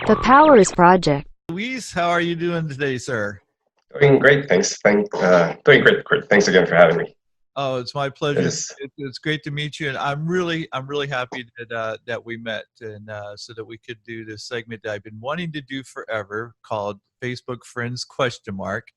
The Powers Project. Luis, how are you doing today, sir? Doing great, thanks. Doing great, great. Thanks again for having me. Oh, it's my It pleasure. is. It's great to meet you, and I'm really happy that we met, and so that we could do this segment that I've been wanting to do forever, called Facebook Friends question mark.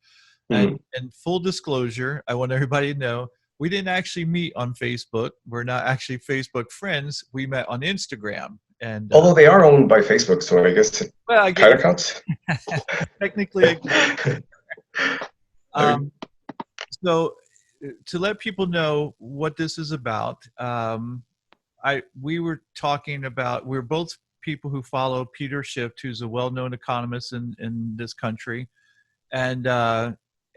And Mhm. and full disclosure, I want everybody to know we didn't actually meet on Facebook. We're not actually Facebook friends. We met on Instagram, and Although they are owned by Facebook, so I guess it well, I kind guess of counts. technically. I mean, Um, so to let people know what this is about, we were talking about, we're both people who follow Peter Schiff, who's a well-known economist in this country, and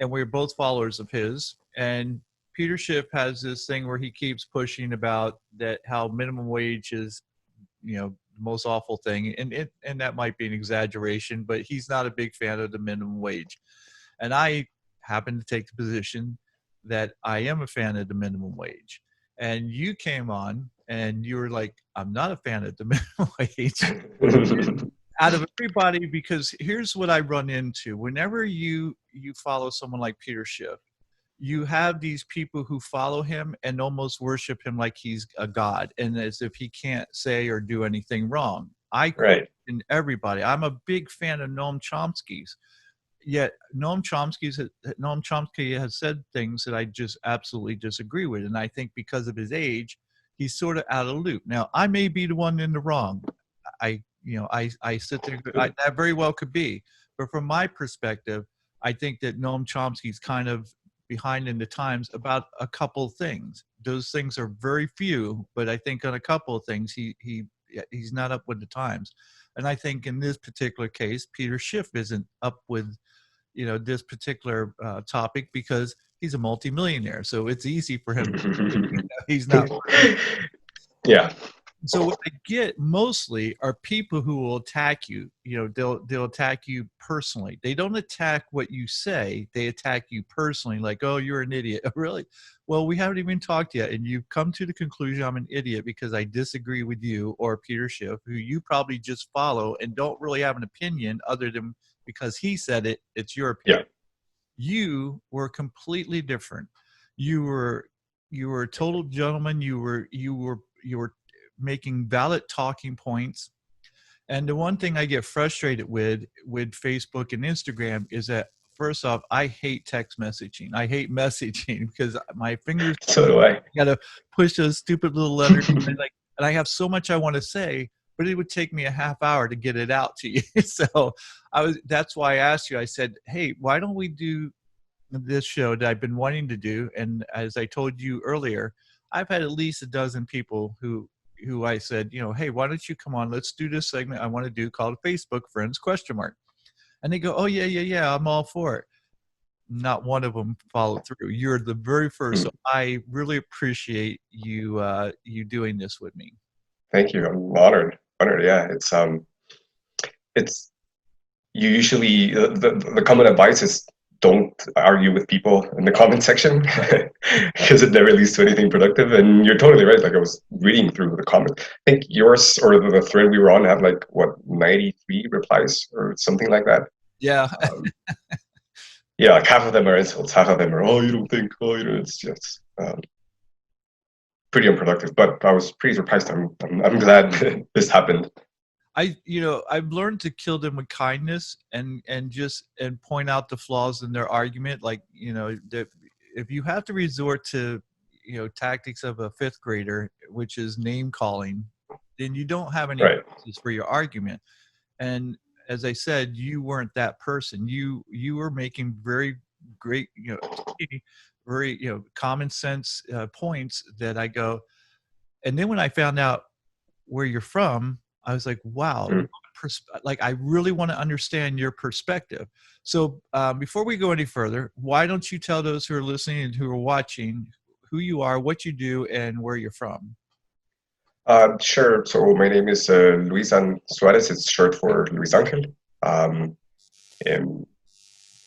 we're both followers of his. And Peter Schiff has this thing where he keeps pushing about that, how minimum wage is, the most awful thing, and that might be an exaggeration, but he's not a big fan of the minimum wage. And I happen to take the position that I am a fan of the minimum wage. And you came on and you were like, I'm not a fan of the minimum wage. Out of everybody, because here's what I run into. Whenever you follow someone like Peter Schiff, you have these people who follow him and almost worship him like he's a god, and as if he can't say or do anything wrong. I right. question everybody. I'm a big fan of Noam Chomsky's, yet Noam Chomsky has said things that I just absolutely disagree with, and I think because of his age, he's sort of out of loop. Now, I may be the one in the wrong. I sit there. That very well could be, but from my perspective, I think that Noam Chomsky's kind of behind in the times about a couple things. Those things are very few, but I think on a couple of things he's not up with the times. And I think in this particular case, Peter Schiff isn't up with this particular topic because he's a multimillionaire. So it's easy for him. He's not. Yeah. So what I get mostly are people who will attack you. They'll attack you personally. They don't attack what you say. They attack you personally, like, oh, you're an idiot. Really? Well, we haven't even talked yet, and you've come to the conclusion I'm an idiot because I disagree with you or Peter Schiff, who you probably just follow and don't really have an opinion other than because he said it. It's your opinion. Yeah. You were completely different. You were a total gentleman. You were making valid talking points. And the one thing I get frustrated with Facebook and Instagram is that, first off, I hate text messaging. I hate messaging because my fingers So do I. gotta push those stupid little letters, and I have so much I want to say, but it would take me a half hour to get it out to you. So that's why I asked you. I said, hey, why don't we do this show that I've been wanting to do? And as I told you earlier, I've had at least a dozen people who I said, hey, why don't you come on? Let's do this segment I want to do called Facebook Friends question mark. And they go, oh, yeah, I'm all for it. Not one of them followed through. You're the very first. So I really appreciate you doing this with me. Thank you. I'm honored. Honored. Yeah. It's you usually the common advice is don't argue with people in the comment section because it never leads to anything productive. And you're totally right. Like I was reading through the comments. I think yours or the thread we were on had 93 replies or something like that. Yeah. Yeah, like half of them are insults, half of them are, oh, you don't think, oh, it's just pretty unproductive. But I was pretty surprised. I'm glad this happened. I've learned to kill them with kindness and point out the flaws in their argument. Like, that if you have to resort to, tactics of a fifth grader, which is name calling, then you don't have any basis for your argument. And as I said, you weren't that person. You were making very great, very, common sense points that I go. And then when I found out where you're from, I was like, wow, like I really want to understand your perspective. So before we go any further, why don't you tell those who are listening and who are watching who you are, what you do, and where you're from? Sure. So my name is Luis Ángel Suárez. It's short for Luis Ángel. And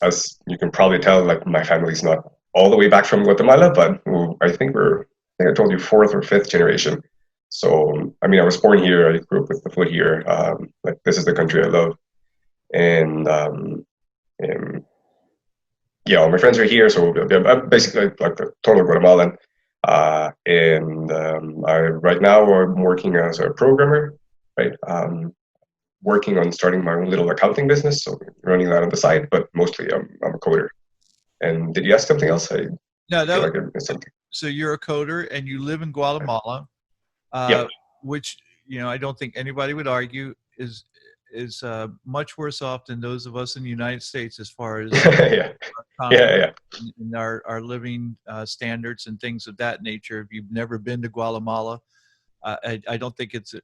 as you can probably tell, my family's not all the way back from Guatemala, but I think I told you fourth or fifth generation. So, I mean, I was born here. I grew up with the food here. Like this is the country I love, and, and yeah, all my friends are here. So I'm basically like a total Guatemalan. And I right now I'm working as a programmer, right? Working on starting my own little accounting business, so running that on the side. But mostly, I'm a coder. And did you ask something else? I No, feel that, like I missed something. so you're a coder and you live in Guatemala, Yep. which I don't think anybody would argue is much worse off than those of us in the United States as far as Yeah. economy Yeah. Yeah. and our living standards and things of that nature. If you've never been to Guatemala, I don't think it's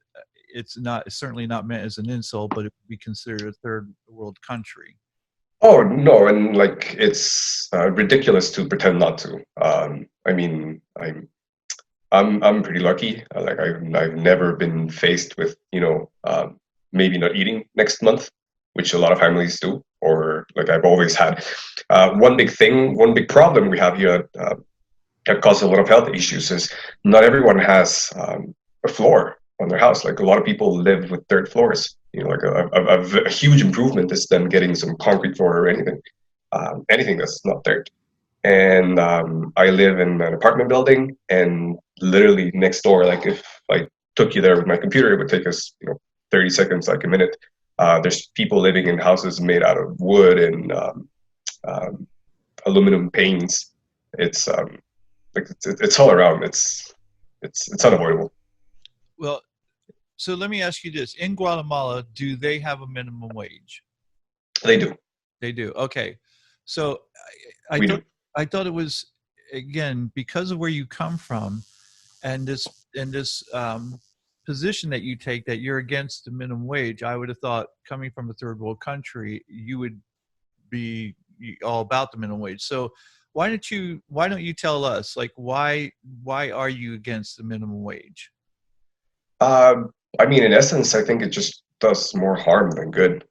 certainly not meant as an insult, but it would be considered a third world country. Oh no, and like it's ridiculous to pretend not to. I mean, I'm pretty lucky. Like I've never been faced with maybe not eating next month, which a lot of families do, or like I've always had. One big problem we have here that causes a lot of health issues is not everyone has a floor on their house. Like a lot of people live with dirt floors. Like a huge improvement is them getting some concrete floor or anything that's not dirt. And I live in an apartment building, and literally next door, like if I took you there with my computer, it would take us 30 seconds, like a minute. There's people living in houses made out of wood and um, aluminum panes. It's like it's all around. It's unavoidable. Well, so let me ask you this: in Guatemala, do they have a minimum wage? They do. They do. Okay. So I We thought do. I thought it was, again, because of where you come from and this position that you take, that you're against the minimum wage. I would have thought, coming from a third world country, you would be all about the minimum wage. So why don't you tell us, like, why are you against the minimum wage? I mean, in essence, I think it just does more harm than good.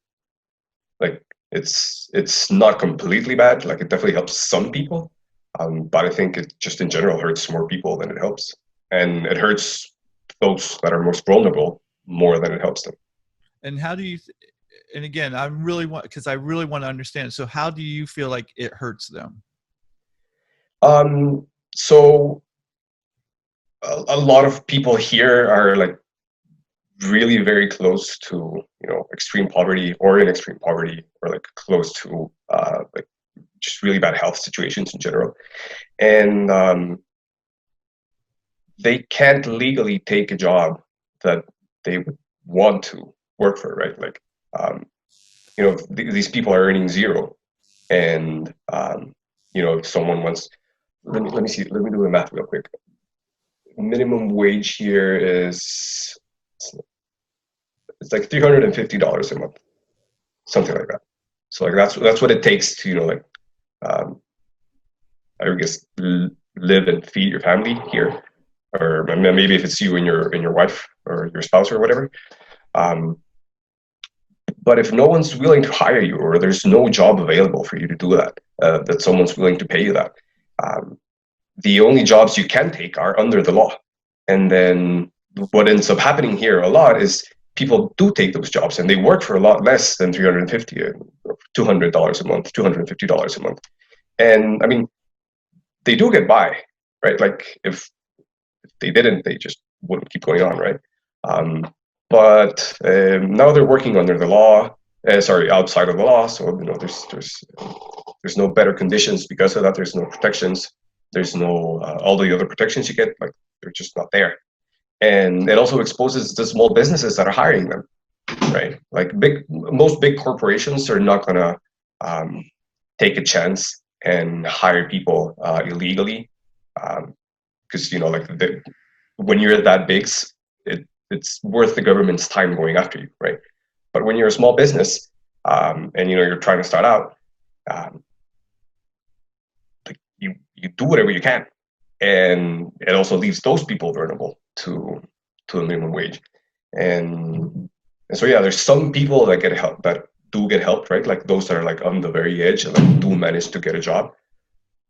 Like it's not completely bad. Like it definitely helps some people, but I think it just in general hurts more people than it helps, and it hurts those that are most vulnerable more than it helps them. And how do you and again, I really want to understand. So how do you feel like it hurts them? So a lot of people here are like really very close to extreme poverty or in extreme poverty or like close to like just really bad health situations in general, and they can't legally take a job that they would want to work for, right? Like, these people are earning zero, and if someone wants, let me see, let me do the math real quick. Minimum wage here is it's like $350 a month, something like that. So like that's what it takes to like um, I guess live and feed your family here, or maybe if it's you and your wife or your spouse or whatever. Um, but if no one's willing to hire you, or there's no job available for you to do that, that someone's willing to pay you that, um, the only jobs you can take are under the law. And then what ends up happening here a lot is people do take those jobs and they work for a lot less than 350 or $200 a month, $250 a month. And I mean, they do get by, right? Like if they didn't, they just wouldn't keep going on, right? But now they're working under the law, sorry, outside of the law. So there's no better conditions because of that. There's no protections. There's no all the other protections you get, like they're just not there. And it also exposes the small businesses that are hiring them, right? Like most big corporations are not gonna take a chance and hire people illegally, because like when you're that big, it's worth the government's time going after you, right? But when you're a small business, and you're trying to start out, um, like you do whatever you can, and it also leaves those people vulnerable to the minimum wage, and so yeah, there's some people that get help that do get helped, right? Like those that are like on the very edge and like do manage to get a job,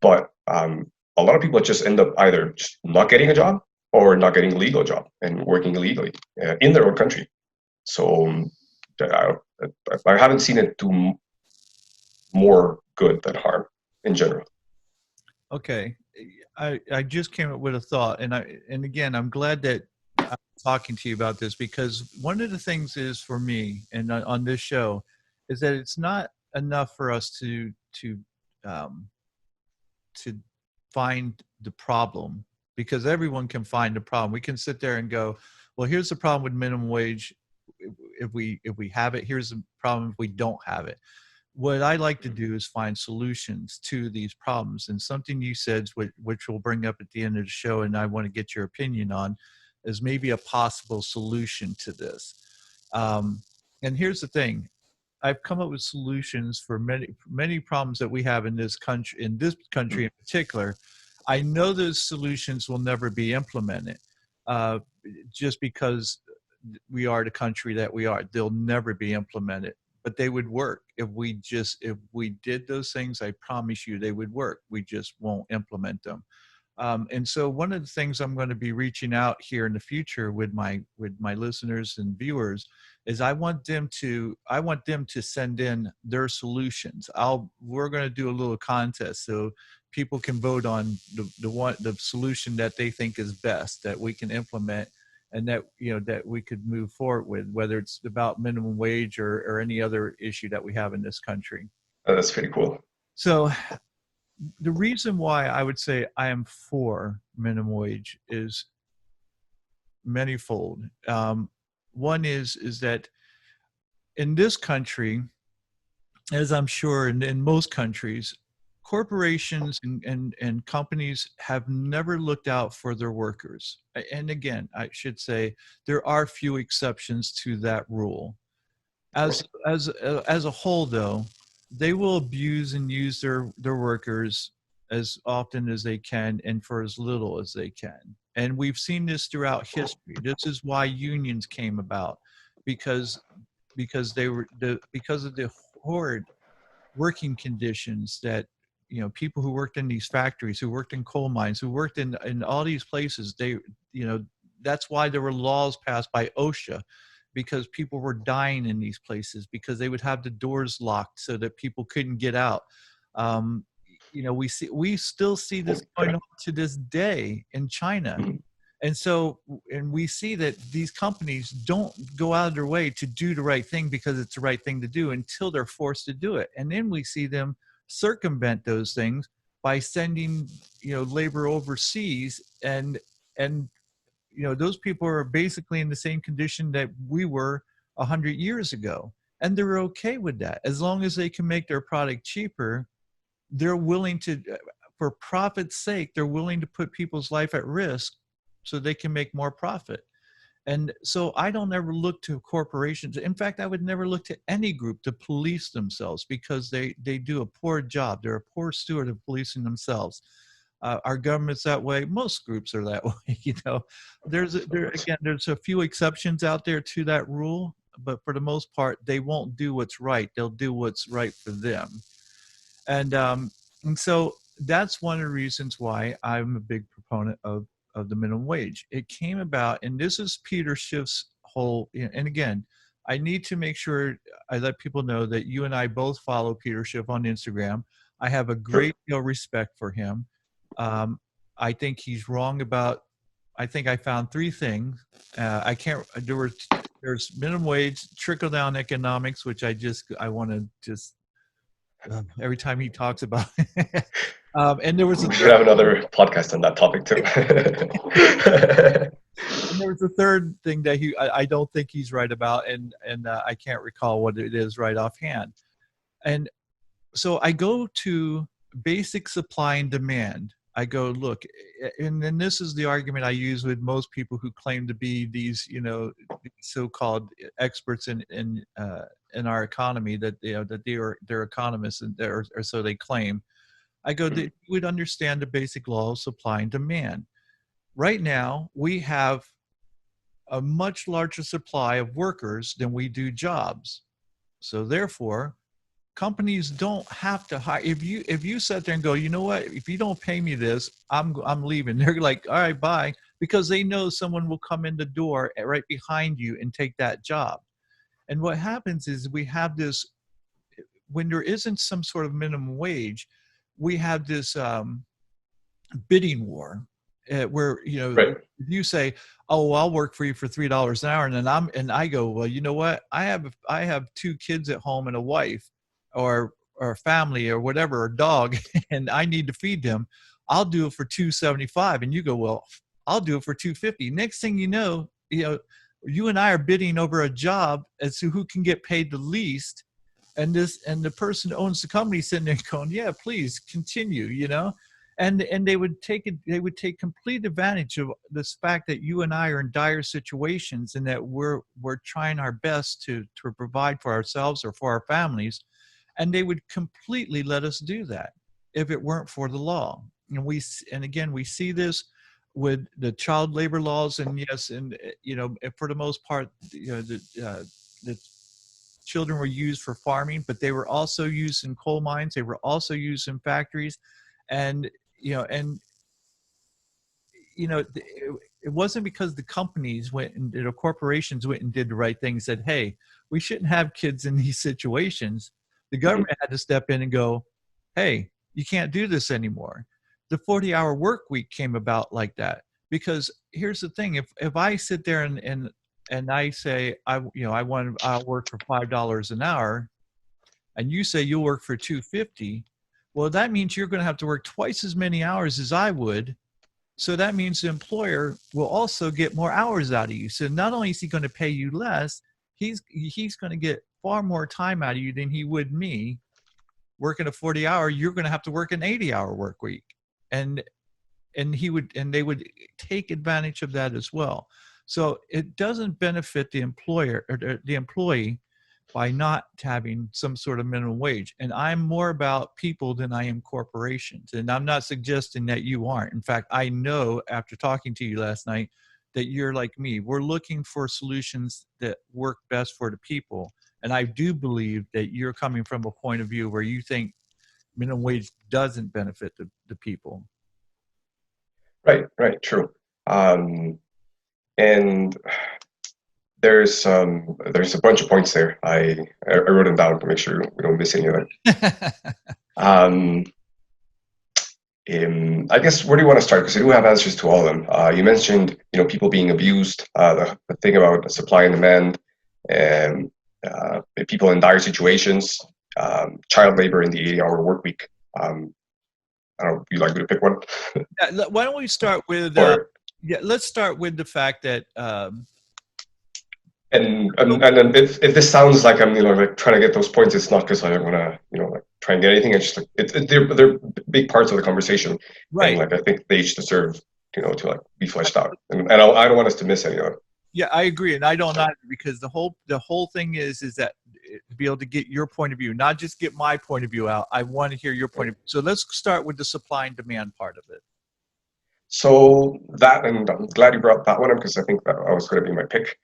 but a lot of people just end up either just not getting a job, or not getting a legal job and working illegally in their own country. So I, I haven't seen it do more good than harm in general. Okay. I just came up with a thought, and again, I'm glad that I'm talking to you about this, because one of the things is for me and on this show is that it's not enough for us um, to find the problem, because everyone can find the problem. We can sit there and go, well, here's the problem with minimum wage. If we have it, here's the problem if we don't have it. What I like to do is find solutions to these problems. And something you said, which we'll bring up at the end of the show, and I want to get your opinion on, is maybe a possible solution to this. And here's the thing. I've come up with solutions for many problems that we have in this country in particular. I know those solutions will never be implemented, just because we are the country that we are. They'll never be implemented, but they would work if we did those things. I promise you, they would work. We just won't implement them. And so one of the things I'm going to be reaching out here in the future with my listeners and viewers is I want them to send in their solutions. We're going to do a little contest so people can vote on the solution that they think is best, that we can implement, and that that we could move forward with, whether it's about minimum wage or any other issue that we have in this country. That's pretty cool. So the reason why I would say I am for minimum wage is manifold. One is that in this country, as I'm sure in most countries, corporations and companies have never looked out for their workers. And again, I should say there are few exceptions to that rule. As a whole, though, they will abuse and use their workers as often as they can and for as little as they can. And we've seen this throughout history. This is why unions came about, because because of the horrid working conditions that people who worked in these factories, who worked in coal mines, who worked in all these places, that's why there were laws passed by OSHA, because people were dying in these places because they would have the doors locked so that people couldn't get out. We still see this going on to this day in China. And we see that these companies don't go out of their way to do the right thing because it's the right thing to do until they're forced to do it. And then we see them circumvent those things by sending, labor overseas, and those people are basically in the same condition that we were 100 years ago. And they're okay with that. As long as they can make their product cheaper, they're willing to, for profit's sake, they're willing to put people's life at risk so they can make more profit. And so I don't ever look to corporations. In fact, I would never look to any group to police themselves, because they do a poor job. They're a poor steward of policing themselves. Our government's that way. Most groups are that way. There's a few exceptions out there to that rule, but for the most part, they won't do what's right. They'll do what's right for them. And so that's one of the reasons why I'm a big proponent of the minimum wage. It came about, and this is Peter Schiff's whole, and again, I need to make sure I let people know that you and I both follow Peter Schiff on Instagram. I have a great deal of respect for him. I think he's wrong about, I think I found three things. There's minimum wage, trickle down economics, which I want to just, every time he talks about it. And there was we should have another podcast on that topic too. And there was a third thing that I don't think he's right about, and I can't recall what it is right offhand. And so I go to basic supply and demand. I go, look, and then this is the argument I use with most people who claim to be these, so-called experts in our economy, that they're economists, and or so they claim. I go, that you would understand the basic law of supply and demand. Right now, we have a much larger supply of workers than we do jobs. So therefore, companies don't have to hire. If you sit there and go, you know what, if you don't pay me this, I'm leaving. They're like, all right, bye. because they know someone will come in the door right behind you and take that job. And what happens is we have this, when there isn't some sort of minimum wage, we have this bidding war, where Right. you say, "Oh, well, I'll work for you for $3 an hour," and then I go, "Well, you know what? I have two kids at home and a wife, or a family or whatever, a dog, and I need to feed them. I'll do it for 275." And you go, "Well, I'll do it for 250." Next thing you know, you and I are bidding over a job as to who can get paid the least, and the person who owns the company sitting there going, "Yeah, please continue," and they would take complete advantage of this fact that you and I are in dire situations, and that we're trying our best to provide for ourselves or for our families, and they would completely let us do that if it weren't for the law. And again, we see this with the child labor laws, and yes, and for the most part, the children were used for farming, but they were also used in coal mines. They were also used in factories, and it wasn't because the companies went and the corporations went and did the right thing, said, "Hey, we shouldn't have kids in these situations." The government had to step in and go, "Hey, you can't do this anymore." The 40-hour work week came about like that, because here's the thing: if I sit there and I say I'll work for $5 an hour, and you say you'll work for 250, well, that means you're going to have to work twice as many hours as I would. So that means the employer will also get more hours out of you. So not only is he going to pay you less, he's going to get far more time out of you than he would me working a 40-hour. You're going to have to work an 80-hour work week. And they would take advantage of that as well. So it doesn't benefit the employer or the employee by not having some sort of minimum wage. And I'm more about people than I am corporations. And I'm not suggesting that you aren't. In fact, I know after talking to you last night that you're like me. We're looking for solutions that work best for the people. And I do believe that you're coming from a point of view where you think minimum wage doesn't benefit the people. Right, true. And there's a bunch of points there. I wrote them down to make sure we don't miss any of them. I guess, where do you want to start? Because I do have answers to all of them. You mentioned, people being abused, the thing about supply and demand, and people in dire situations, child labor in the 80-hour work week. I don't know, you'd like me to pick one? Yeah, why don't we start with, let's start with the fact that, and then if this sounds like I'm like trying to get those points, it's not because I want to like try and get anything. It's just like they're big parts of the conversation, right? And like I think they each deserve to like be fleshed out, and I don't want us to miss any of them. Yeah, I agree, and I don't either, because the whole thing is that to be able to get your point of view, not just get my point of view out. I want to hear your point of view. So let's start with the supply and demand part of it. So that, and I'm glad you brought that one up, because I think that was going to be my pick.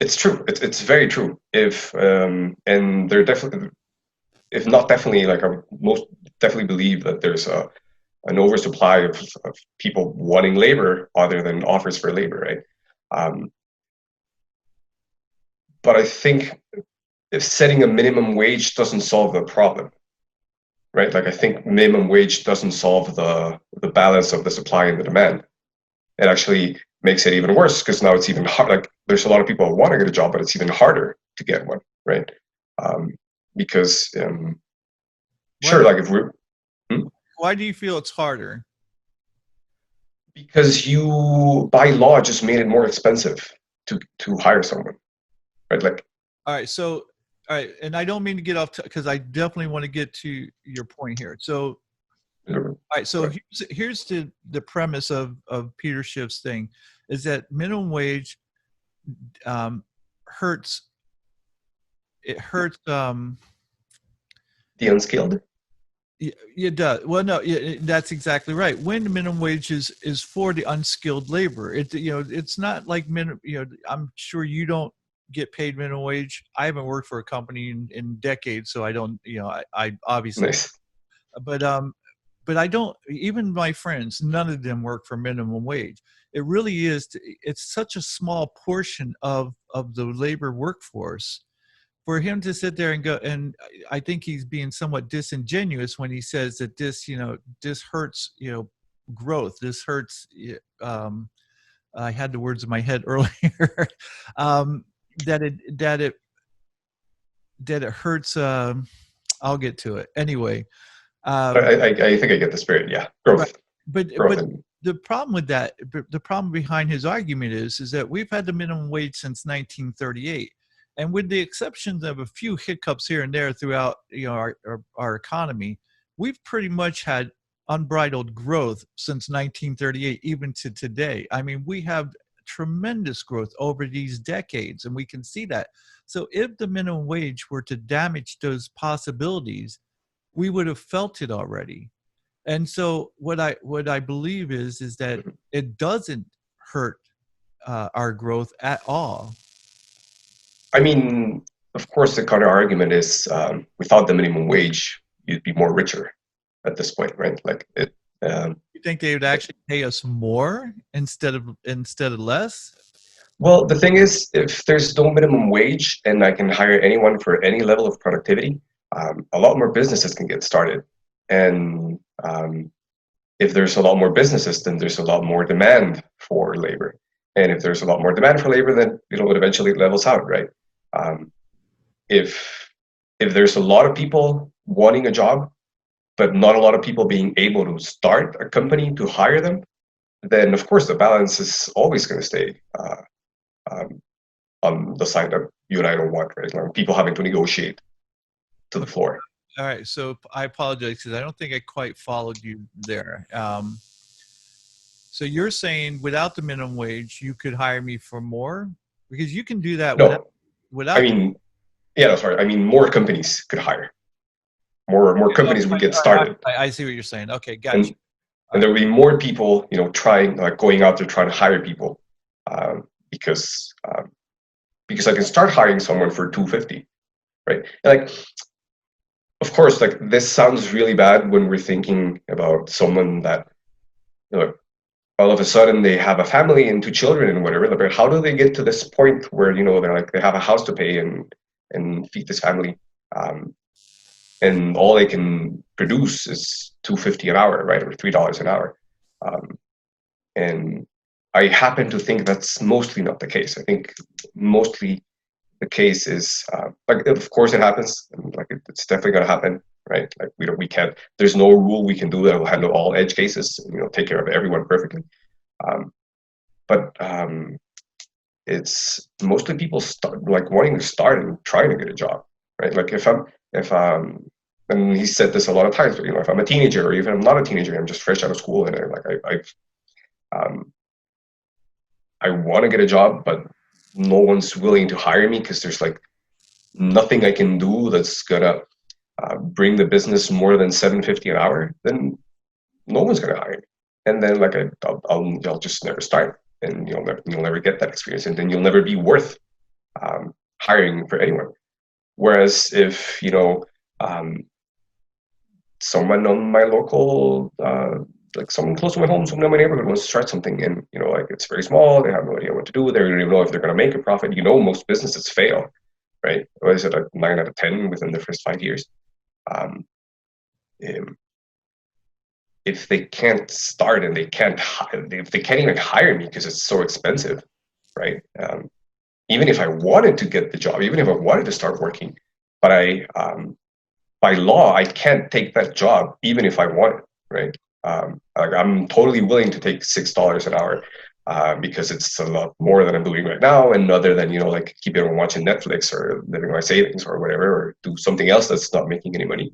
It's true. It's very true. And they're definitely, if not definitely, like I most definitely believe that there's an oversupply of people wanting labor other than offers for labor, right? But I think if setting a minimum wage doesn't solve the problem, right? Like I think minimum wage doesn't solve the balance of the supply and the demand. It actually makes it even worse, because now it's even hard. Like there's a lot of people who want to get a job, but it's even harder to get one, right? Because sure, like if we're why do you feel it's harder? Because you, by law, just made it more expensive to hire someone, right? Like, all right, and I don't mean to get off, because I definitely want to get to your point here. So, all right, so here's the premise of Peter Schiff's thing, is that minimum wage hurts. It hurts the unskilled. It does. Well, no, that's exactly right. When the minimum wage is for the unskilled labor, it's not like I'm sure you don't get paid minimum wage. I haven't worked for a company in decades, so I don't. I obviously. Nice. But but I don't, even my friends, none of them work for minimum wage. It really is, it's such a small portion of the labor workforce for him to sit there and go, and I think he's being somewhat disingenuous when he says that this, this hurts, growth. This hurts. I had the words in my head earlier. That it hurts. I'll get to it anyway. I think I get the spirit. Yeah, Right. growth. But the problem with that, the problem behind his argument is that we've had the minimum wage since 1938. And with the exceptions of a few hiccups here and there throughout our economy, we've pretty much had unbridled growth since 1938, even to today. I mean, we have tremendous growth over these decades, and we can see that. So if the minimum wage were to damage those possibilities, we would have felt it already. And so what I believe is that it doesn't hurt our growth at all. I mean, of course, the counter argument is without the minimum wage, you'd be more richer at this point, right? Like it. You think they would actually pay us more instead of less? Well, the thing is, if there's no minimum wage and I can hire anyone for any level of productivity, a lot more businesses can get started. And if there's a lot more businesses, then there's a lot more demand for labor. And if there's a lot more demand for labor, then it eventually levels out, right? If there's a lot of people wanting a job, but not a lot of people being able to start a company to hire them, then of course the balance is always going to stay on the side that you and I don't want, right? Like people having to negotiate to the floor. All right, so I apologize because I don't think I quite followed you there. So you're saying without the minimum wage, you could hire me for more? Because you can do that without. I mean, yeah, no, sorry. I mean, more companies could hire. More companies would get started. I see what you're saying. Okay, gotcha. And there will be more people, trying, like going out there trying to hire people, because I can start hiring someone for $250, right? Like, of course, like this sounds really bad when we're thinking about someone that, all of a sudden they have a family and 2 children and whatever. But how do they get to this point where they're like they have a house to pay and feed this family, and all they can produce is $2.50 an hour, right, or $3 an hour, and I happen to think that's mostly not the case. I think mostly the case is like, of course it happens, and like it's definitely going to happen, right? Like we can't. There's no rule we can do that will handle all edge cases, and, take care of everyone perfectly. But it's mostly people like wanting to start and trying to get a job, right? Like if and he said this a lot of times, but if I'm a teenager or even I'm not a teenager, I'm just fresh out of school, and I want to get a job, but no one's willing to hire me because there's like nothing I can do that's gonna bring the business more than $7.50 an hour, then no one's gonna hire me. And then like I'll just never start, and you'll never get that experience, and then you'll never be worth hiring for anyone. Whereas if someone on my local, like someone close to my home, someone in my neighborhood wants to start something, and like it's very small, they have no idea what to do, they don't even know if they're going to make a profit. Most businesses fail, right? What is it, like 9 out of 10 within the first 5 years? If they can't start and if they can't even hire me because it's so expensive, right? Even if I wanted to get the job, even if I wanted to start working, but by law I can't take that job even if I want it, right? Like I'm totally willing to take $6 an hour because it's a lot more than I'm doing right now, and other than like keeping on watching Netflix or living my savings or whatever, or do something else that's not making any money.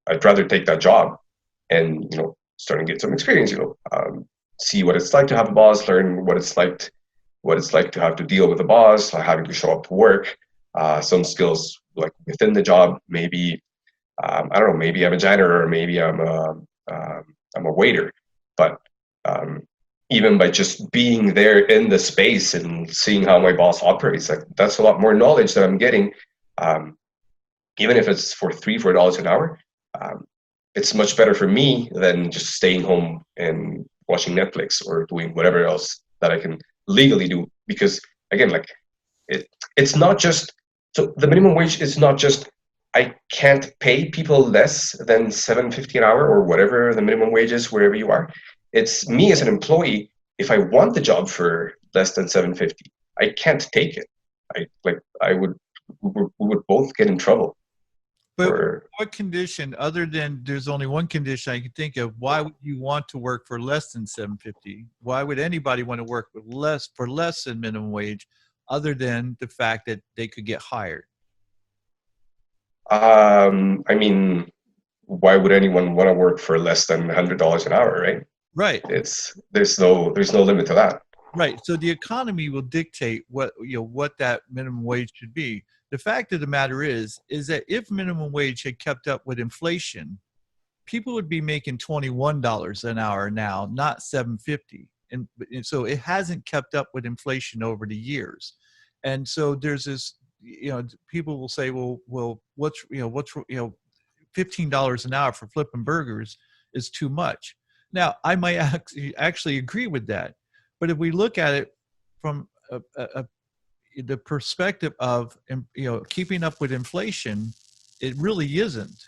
I'd rather take that job and start and get some experience, see what it's like to have a boss, learn what it's like to have to deal with a boss, like having to show up to work, some skills like within the job, maybe I don't know, maybe I'm a janitor or maybe I'm a waiter, but even by just being there in the space and seeing how my boss operates, like that's a lot more knowledge that I'm getting, even if it's for $3-4 an hour. it's much better for me than just staying home and watching Netflix or doing whatever else that I can legally do. Because again, like it's not just so the minimum wage is not just I can't pay people less than 7.50 an hour or whatever the minimum wage is wherever you are. It's me as an employee. If I want the job for less than 7.50, I can't take it. I would we would both get in trouble But for what condition, other than there's only one condition I can think of, why would you want to work for less than 750? Why would anybody want to work with less than minimum wage, other than the fact that they could get hired? I mean, why would anyone want to work for less than $100 an hour, right? Right. It's there's no limit to that. Right. So the economy will dictate what that minimum wage should be. The fact of the matter is that if minimum wage had kept up with inflation, people would be making $21 an hour now, not 750. And so it hasn't kept up with inflation over the years. And so there's this, people will say, well, what's $15 an hour for flipping burgers is too much. Now, I might actually agree with that. But if we look at it from the perspective of keeping up with inflation, it really isn't.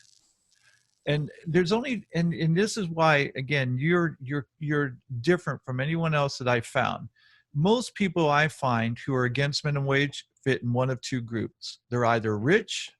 And there's only and this is why, again, you're different from anyone else that I've found. Most people I find who are against minimum wage fit in one of two groups. They're either rich,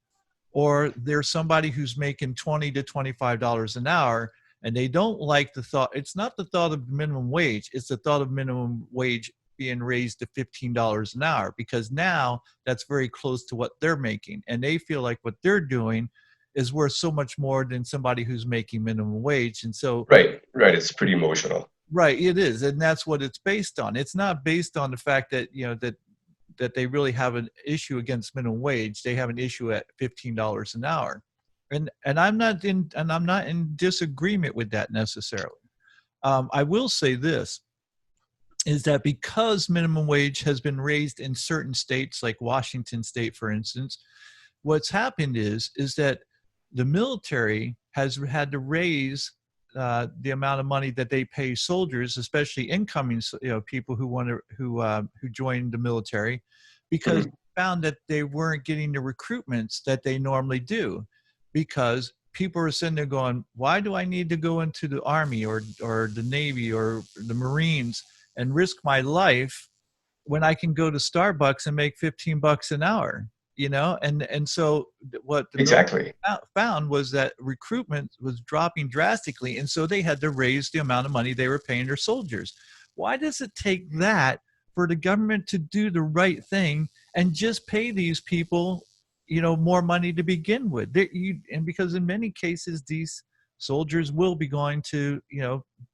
or there's somebody who's making $20 to $25 an hour, and they don't like the thought. It's not the thought of minimum wage, it's the thought of minimum wage being raised to $15 an hour, because now that's very close to what they're making, and they feel like what they're doing is worth so much more than somebody who's making minimum wage. And so Right. It's pretty emotional. right, it is, and that's what it's based on. It's not based on the fact that that they really have an issue against minimum wage. They have an issue at $15 an hour, and I'm not in disagreement with that necessarily. I will say this is that because minimum wage has been raised in certain states, like Washington State, for instance, what's happened is that the military has had to raise the amount of money that they pay soldiers, especially incoming people who want to who join the military, because Mhm. they found that they weren't getting the recruitments that they normally do, because people are sitting there going, why do I need to go into the Army or the Navy or the Marines and risk my life when I can go to Starbucks and make $15 an hour, and so what the military Exactly. found was that recruitment was dropping drastically, and so they had to raise the amount of money they were paying their soldiers. Why does it take that for the government to do the right thing and just pay these people, more money to begin with? And because in many cases these soldiers will be going to,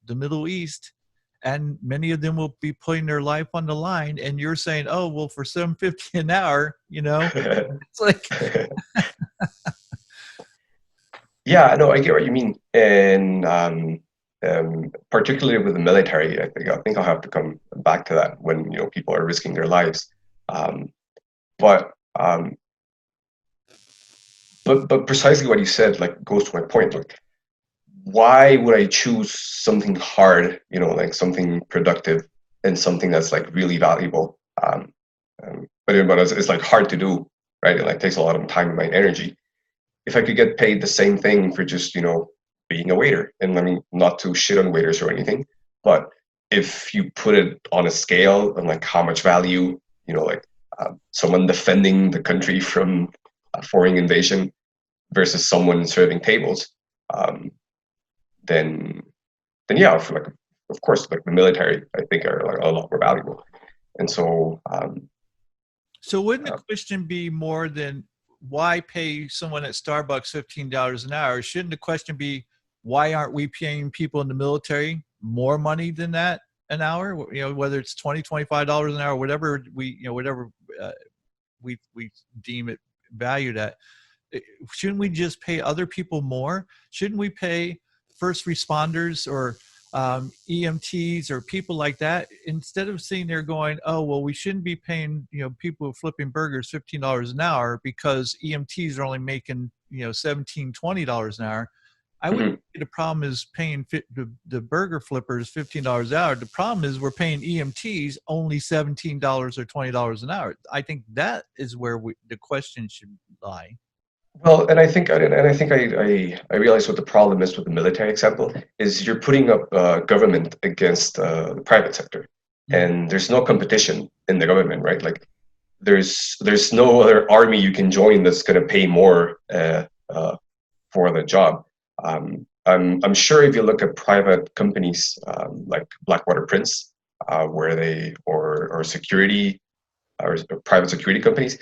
the Middle East, and many of them will be putting their life on the line, and you're saying, oh well, for 750 an hour, it's like, Yeah, no, I get what you mean, and particularly with the military, I think I'll have to come back to that when people are risking their lives. Um, but um, but precisely what you said like goes to my point. Like, why would I choose something hard, like something productive, and something that's like really valuable? But it's like hard to do, right? It like takes a lot of time and my energy. If I could get paid the same thing for just, being a waiter, and I mean, not to shit on waiters or anything, but if you put it on a scale and like how much value, like someone defending the country from a foreign invasion versus someone serving tables, um, then yeah, for like of course, like the military, I think are like a lot more valuable, and so so wouldn't the uh, question be more than why pay someone at Starbucks $15 an hour? Shouldn't the question be, why aren't we paying people in the military more money than that an hour? Whether it's $25 an hour, whatever whatever we deem it valued at. Shouldn't we just pay other people more? Shouldn't we pay first responders or EMTs or people like that, instead of sitting there going, oh well, we shouldn't be paying people flipping burgers $15 an hour because EMTs are only making $17, $20 an hour? I wouldn't say the problem is paying the burger flippers $15 an hour. The problem is we're paying EMTs only $17 or $20 an hour. I think that is where the question should lie. Well, and I realize what the problem is with the military example is you're putting up government against the private sector, and there's no competition in the government, right? Like there's no other army you can join that's going to pay more for the job. I'm sure if you look at private companies like Blackwater Prince, where they or security or private security companies,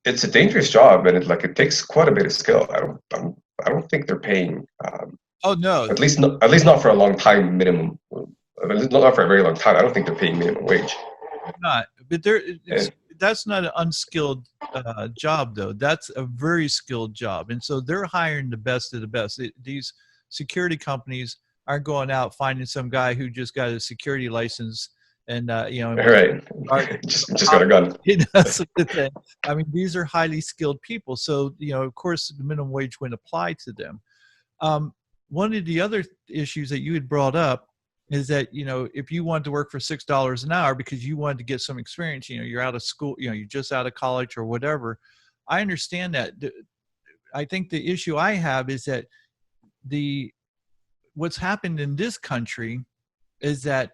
it's a dangerous job, and it takes quite a bit of skill. I don't think they're paying. Oh no, At least not for a long time minimum. At least not for a very long time. I don't think they're paying minimum wage. not. But that's not an unskilled job, though. That's a very skilled job, and so they're hiring the best of the best. These security companies aren't going out finding some guy who just got a security license and Right, just got a gun. That's the thing. I mean, these are highly skilled people, so of course, the minimum wage wouldn't apply to them. One of the other issues that you had brought up is that if you wanted to work for $6 an hour because you wanted to get some experience, you're out of school, you're just out of college or whatever. I understand that. I think the issue I have is that what's happened in this country is that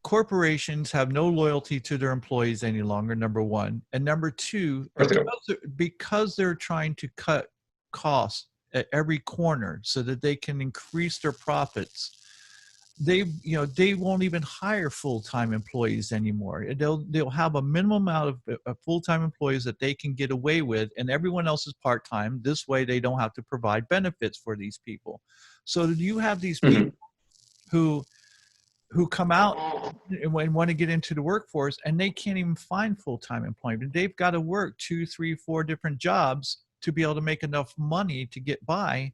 corporations have no loyalty to their employees any longer, number one. And number two, because they're trying to cut costs at every corner so that they can increase their profits, they won't even hire full-time employees anymore. They'll have a minimum amount of full-time employees that they can get away with, and everyone else is part-time. This way they don't have to provide benefits for these people. So you have these people who come out and want to get into the workforce, and they can't even find full-time employment. They've got to work 2, 3, 4 different jobs to be able to make enough money to get by,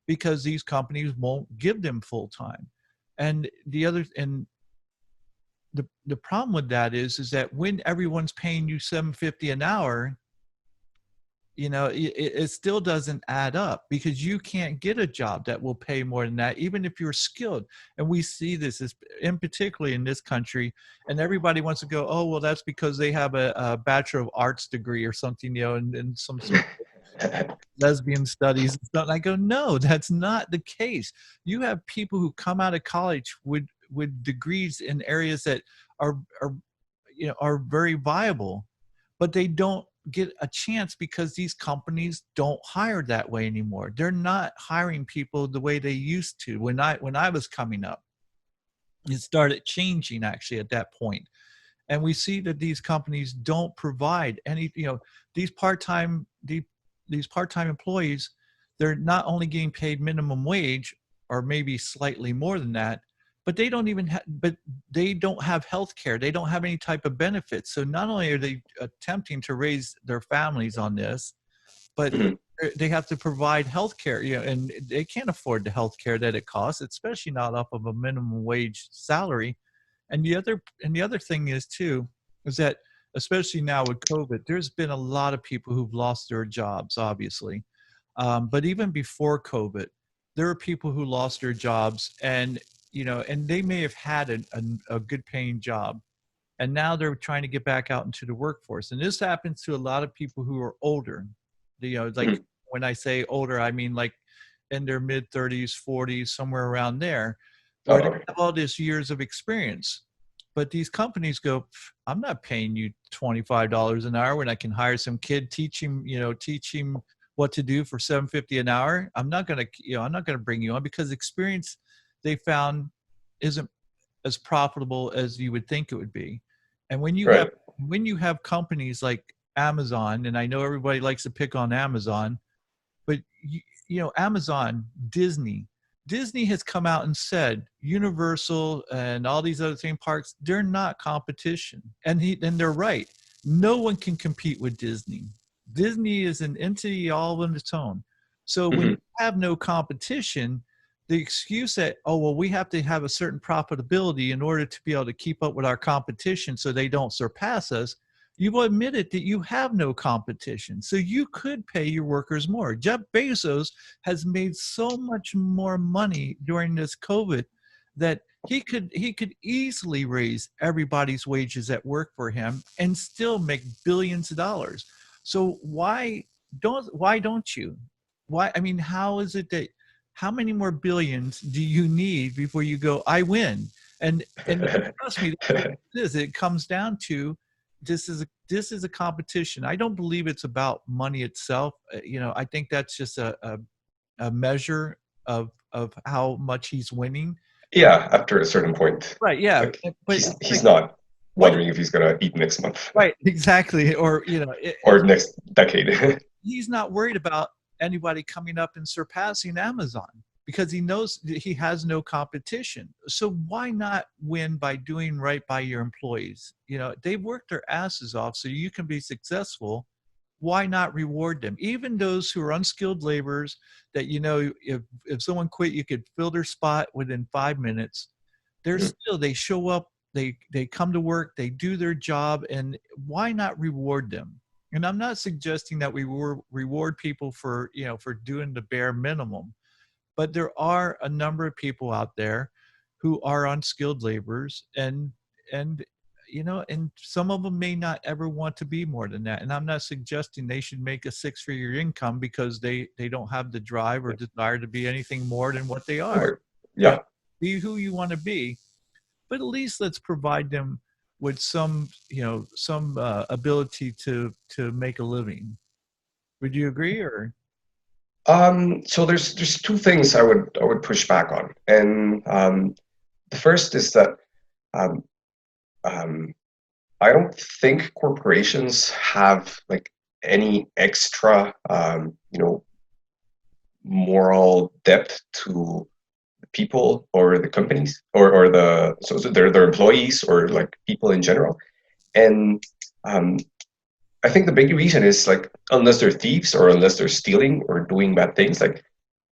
because these companies won't give them full-time. And the problem with that is that when everyone's paying you $7.50 an hour, it still doesn't add up, because you can't get a job that will pay more than that, even if you're skilled. And we see this particularly in this country, and everybody wants to go, oh, well, that's because they have a Bachelor of Arts degree or something, and some sort of lesbian studies and stuff. And I go, no, that's not the case. You have people who come out of college with degrees in areas that are very viable, but they don't get a chance because these companies don't hire that way anymore. They're not hiring people the way they used to. When I was coming up, it started changing actually at that point. And we see that these companies don't provide any, these part-time employees, they're not only getting paid minimum wage or maybe slightly more than that, but they don't have health care. They don't have any type of benefits. So not only are they attempting to raise their families on this, but they have to provide health care, and they can't afford the health care that it costs, especially not off of a minimum wage salary. And the other thing is too, is that especially now with COVID, there's been a lot of people who've lost their jobs, obviously. But even before COVID, there are people who lost their jobs, and they may have had a good paying job, and now they're trying to get back out into the workforce. And this happens to a lot of people who are older. When I say older, I mean like in their mid 30s, 40s, somewhere around there, where they have all these years of experience. But these companies go, I'm not paying you $25 an hour when I can hire some kid, teach him what to do for $7.50 an hour. I'm not going to bring you on, because experience, they found, isn't as profitable as you would think it would be. And when you have companies like Amazon, and I know everybody likes to pick on Amazon, but Amazon, Disney has come out and said Universal and all these other theme parks, they're not competition. And they're right. No one can compete with Disney. Disney is an entity all on its own. So when you have no competition, the excuse that, oh, well, we have to have a certain profitability in order to be able to keep up with our competition so they don't surpass us, You've admitted that you have no competition. So you could pay your workers more. Jeff Bezos has made so much more money during this COVID that he could easily raise everybody's wages at work for him and still make billions of dollars. So why don't you? Why, I mean, how is it that, how many more billions do you need before you go, I win? And trust me, that's what it is. It comes down to, this is a competition. I don't believe it's about money itself. I think that's just a measure of how much he's winning. But Yeah, after a certain point, right, yeah, like but he's like, not what? wondering if he's gonna eat next month Right, exactly. Or or next decade. he's not worried about anybody coming up and surpassing Amazon because he knows that he has no competition. So why not win by doing right by your employees? They've worked their asses off so you can be successful. Why not reward them? Even those who are unskilled laborers that, if someone quit, you could fill their spot within 5 minutes. They show up, they come to work, they do their job, and why not reward them? And I'm not suggesting that we reward people for doing the bare minimum, but there are a number of people out there who are unskilled laborers, and some of them may not ever want to be more than that. And I'm not suggesting they should make a six-figure income because they don't have the drive or desire to be anything more than what they are. Yeah. Be who you want to be, but at least let's provide them with some ability to make a living. Would you agree? Or So there's two things I would push back on, and the first is that um, um, I don't think corporations have like any extra moral depth to the people or the companies or so their employees or like people in general, and um, I think the big reason is like unless they're thieves or unless they're stealing or doing bad things, like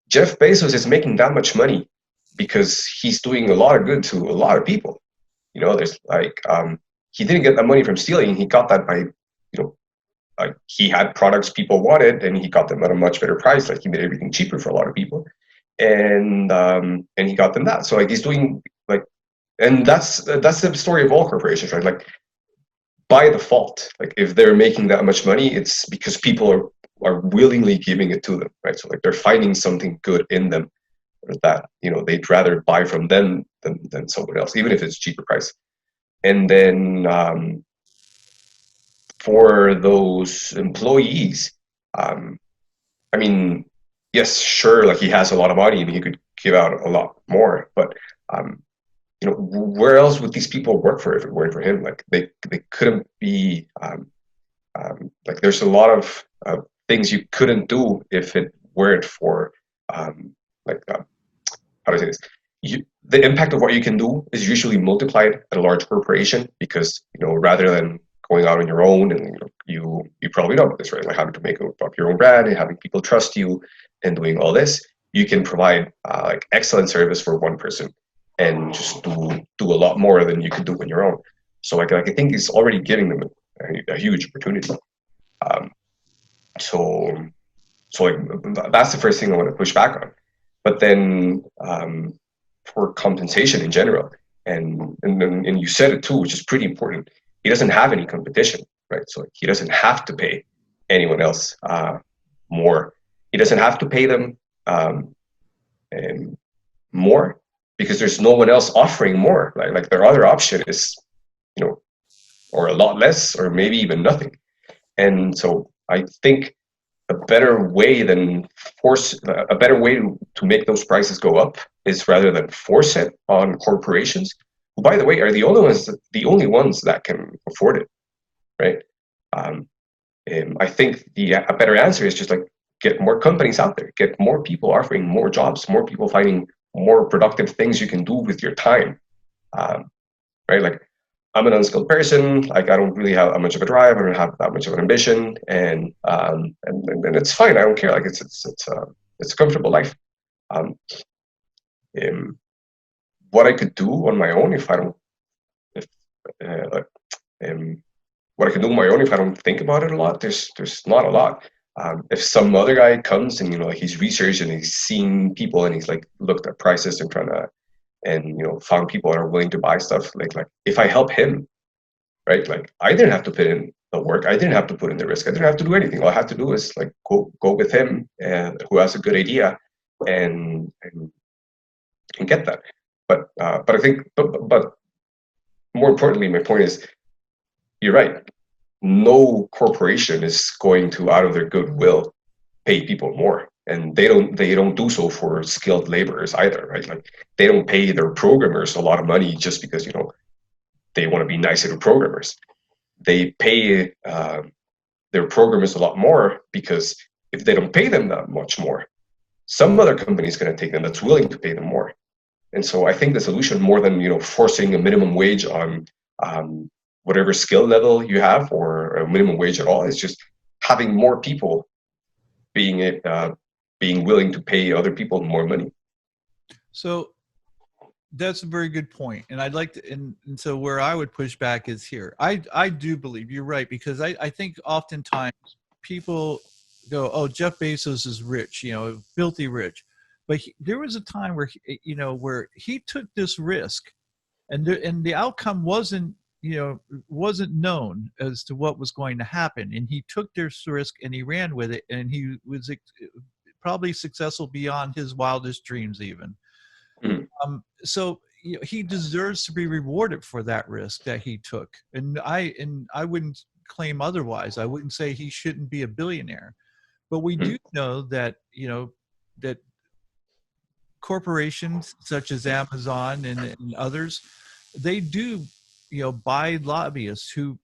Jeff Bezos is making that much money because he's doing a lot of good to a lot of people. There's like he didn't get that money from stealing. He got that by like he had products people wanted and he got them at a much better price. Like he made everything cheaper for a lot of people, and he got them that. So like he's doing like, and that's the story of all corporations, right? Like by default, like if they're making that much money, it's because people are willingly giving it to them, right? So like they're finding something good in them that they'd rather buy from them than someone else, even if it's cheaper price. And then for those employees, um, I mean, yes, sure, like he has a lot of money and he could give out a lot more, but um, where else would these people work for if it weren't for him? Like they couldn't be like there's a lot of things you couldn't do if it weren't for um, like how do I say this? The impact of what you can do is usually multiplied at a large corporation because rather than going out on your own and you probably know about this, right? Like having to make up your own brand and having people trust you and doing all this, you can provide like excellent service for one person and just do a lot more than you could do on your own. So like I think it's already giving them a huge opportunity. Um, so like that's the first thing I want to push back on. But then for compensation in general, and you said it too, which is pretty important. He doesn't have any competition, right? So he doesn't have to pay anyone else more. He doesn't have to pay them and more because there's no one else offering more. Like their other option is, or a lot less, or maybe even nothing. And so I think a better way to make those prices go up is rather than force it on corporations, who by the way are the only ones that can afford it, right? um, and I think a better answer is just like get more companies out there, get more people offering more jobs, more people finding more productive things you can do with your time. Right, like I'm an unskilled person. Like I don't really have that much of a drive. I don't have that much of an ambition, and it's fine. I don't care. Like it's a comfortable life. Um, um, what I could do on my own if I don't, if like, um, what I can do on my own if I don't think about it a lot, there's not a lot. If some other guy comes and like he's researched and he's seen people and he's like looked at prices and trying to and found people that are willing to buy stuff, like if I help him, right? Like I didn't have to put in the work, I didn't have to put in the risk, I didn't have to do anything. All I had to do is like go with him and who has a good idea and get that. But I think but more importantly, my point is you're right. No corporation is going to, out of their goodwill, pay people more, and they don't do so for skilled laborers either, right? Like they don't pay their programmers a lot of money just because they want to be nicer to programmers. They pay their programmers a lot more because if they don't pay them that much more, some other company is going to take them that's willing to pay them more. And so I think the solution, more than forcing a minimum wage on whatever skill level you have, or a minimum wage at all, is just having more people being willing to pay other people more money. So that's a very good point. And I'd like to, and so where I would push back is here. I do believe you're right, because I think oftentimes people go, oh, Jeff Bezos is rich, filthy rich. But there was a time where, where he took this risk, and the outcome wasn't known as to what was going to happen. And he took this risk and he ran with it, and he was probably successful beyond his wildest dreams even. So he deserves to be rewarded for that risk that he took. And I wouldn't claim otherwise. I wouldn't say he shouldn't be a billionaire, but we do know that, that corporations such as Amazon and others, they do, buy lobbyists who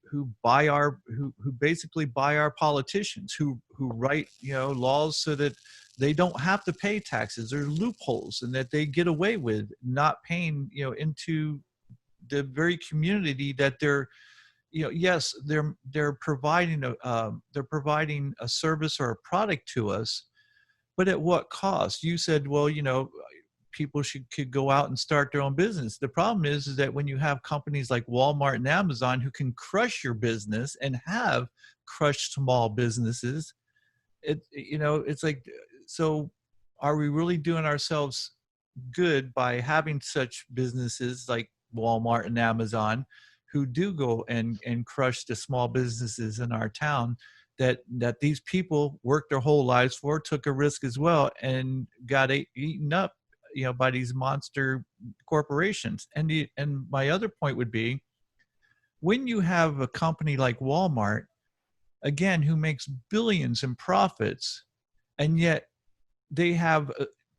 basically buy our politicians, who write, laws so that they don't have to pay taxes, or loopholes, and that they get away with not paying, into the very community that they're, yes, they're providing a service or a product to us, but at what cost? You said, well, people could go out and start their own business. The problem is that when you have companies like Walmart and Amazon who can crush your business and have crushed small businesses, it's like, so are we really doing ourselves good by having such businesses like Walmart and Amazon who do go and crush the small businesses in our town that these people worked their whole lives for, took a risk as well, and got eaten up, by these monster corporations? And my other point would be, when you have a company like Walmart, again, who makes billions in profits, and yet they have,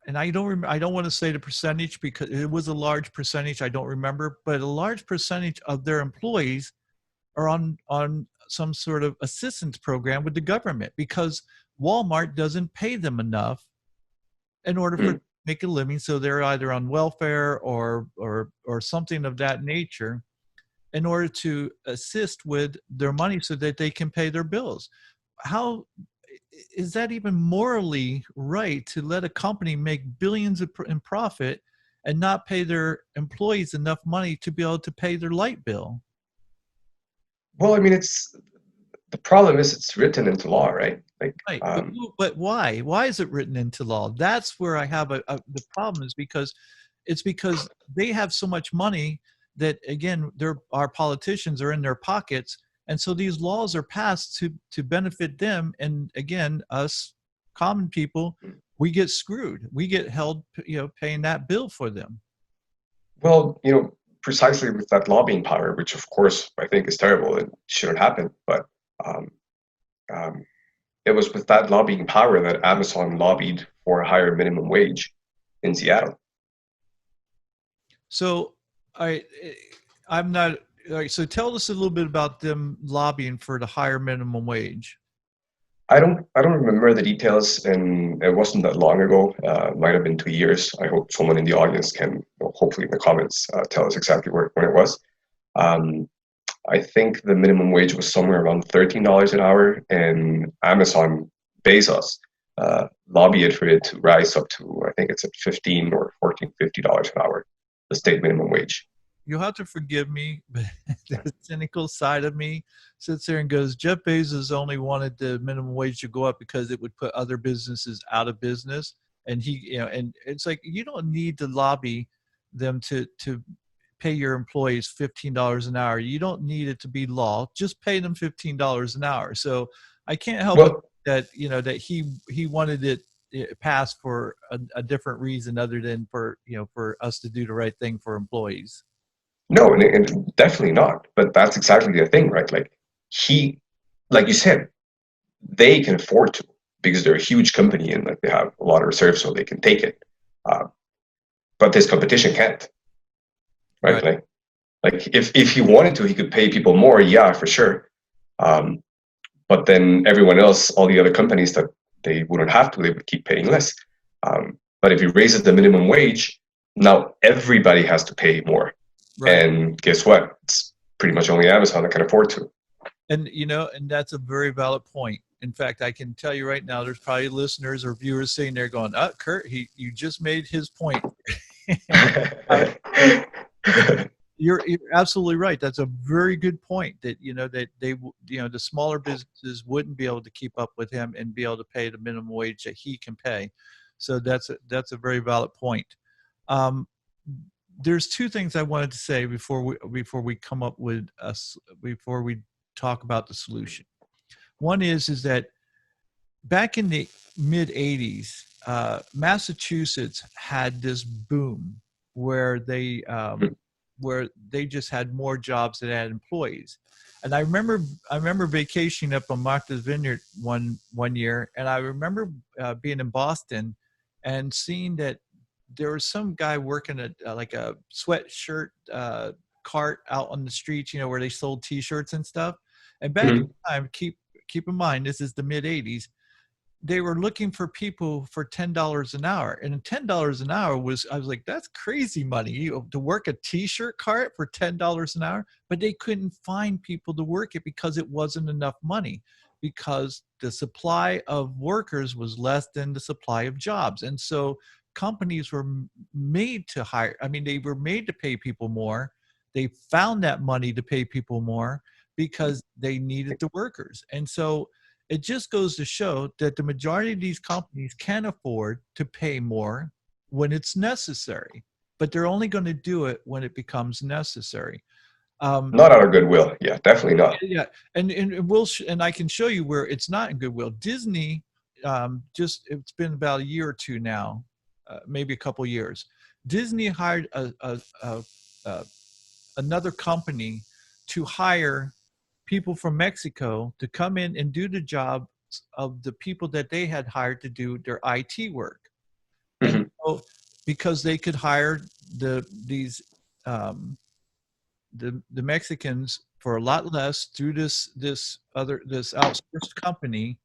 and I don't want to say the percentage because it was a large percentage, I don't remember, but a large percentage of their employees are on some sort of assistance program with the government, because Walmart doesn't pay them enough in order for to make a living. So they're either on welfare or something of that nature, in order to assist with their money so that they can pay their bills. How is that even morally right to let a company make billions in profit and not pay their employees enough money to be able to pay their light bill? Well, I mean, the problem is it's written into law, right? Like, Right, but why? Why is it written into law? That's where I have the problem, is because they have so much money that, again, our politicians are in their pockets, and so these laws are passed to benefit them, and again, us common people, we get screwed. We get held, paying that bill for them. well, precisely with that lobbying power, which of course I think is terrible and shouldn't happen, but um, um, it was with that lobbying power that Amazon lobbied for a higher minimum wage in Seattle. So I'm not. All right, so tell us a little bit about them lobbying for the higher minimum wage. I don't remember the details, and it wasn't that long ago. It might have been 2 years. I hope someone in the audience can, hopefully in the comments, tell us exactly when it was. Um, I think the minimum wage was somewhere around $13 an hour, and Amazon Bezos lobbied for it to rise up to, I think it's at 15 or $14.50 an hour, the state minimum wage. you'll have to forgive me, but the cynical side of me sits there and goes, Jeff Bezos only wanted the minimum wage to go up because it would put other businesses out of business. And and it's like, you don't need to lobby them to pay your employees $15 an hour. You don't need it to be law. Just pay them $15 an hour. So I can't help it that, that he wanted it passed for a different reason other than for us to do the right thing for employees. No, and definitely not. But that's exactly the thing, right? Like like you said, they can afford to because they're a huge company and like they have a lot of reserves, so they can take it. But this competition can't, right? Like if he wanted to, he could pay people more, yeah, for sure. But then everyone else, all the other companies that they wouldn't have to, they would keep paying less. But if he raises the minimum wage, now everybody has to pay more. Right. And guess what? It's pretty much only Amazon that can afford to. And, and that's a very valid point. In fact, I can tell you right now, there's probably listeners or viewers sitting there going, Kurt, you just made his point. You're absolutely right. That's a very good point that, that they, the smaller businesses wouldn't be able to keep up with him and be able to pay the minimum wage that he can pay. So that's a very valid point. There's two things I wanted to say before we come up with before we talk about the solution. One is that back in the mid 80s, Massachusetts had this boom where they just had more jobs than had employees. And I remember vacationing up on Martha's Vineyard one year, and I remember being in Boston and seeing that there was some guy working at like a sweatshirt cart out on the streets, where they sold T-shirts and stuff. And back in the time, keep in mind, this is the mid 80s. They were looking for people for $10 an hour, and $10 an hour I was like, that's crazy money to work a T-shirt cart for $10 an hour. But they couldn't find people to work it because it wasn't enough money, because the supply of workers was less than the supply of jobs. And so companies were made to hire. I mean, they were made to pay people more. They found that money to pay people more because they needed the workers. And so it just goes to show that the majority of these companies can afford to pay more when it's necessary, but they're only going to do it when it becomes necessary. Not out of goodwill. Yeah, definitely not. Yeah. And I can show you where it's not in goodwill. Disney, it's been about a year or two now, maybe a couple years. Disney hired another company to hire people from Mexico to come in and do the job of the people that they had hired to do their IT work. Mm-hmm. And so, because they could hire the Mexicans for a lot less through this outsourced company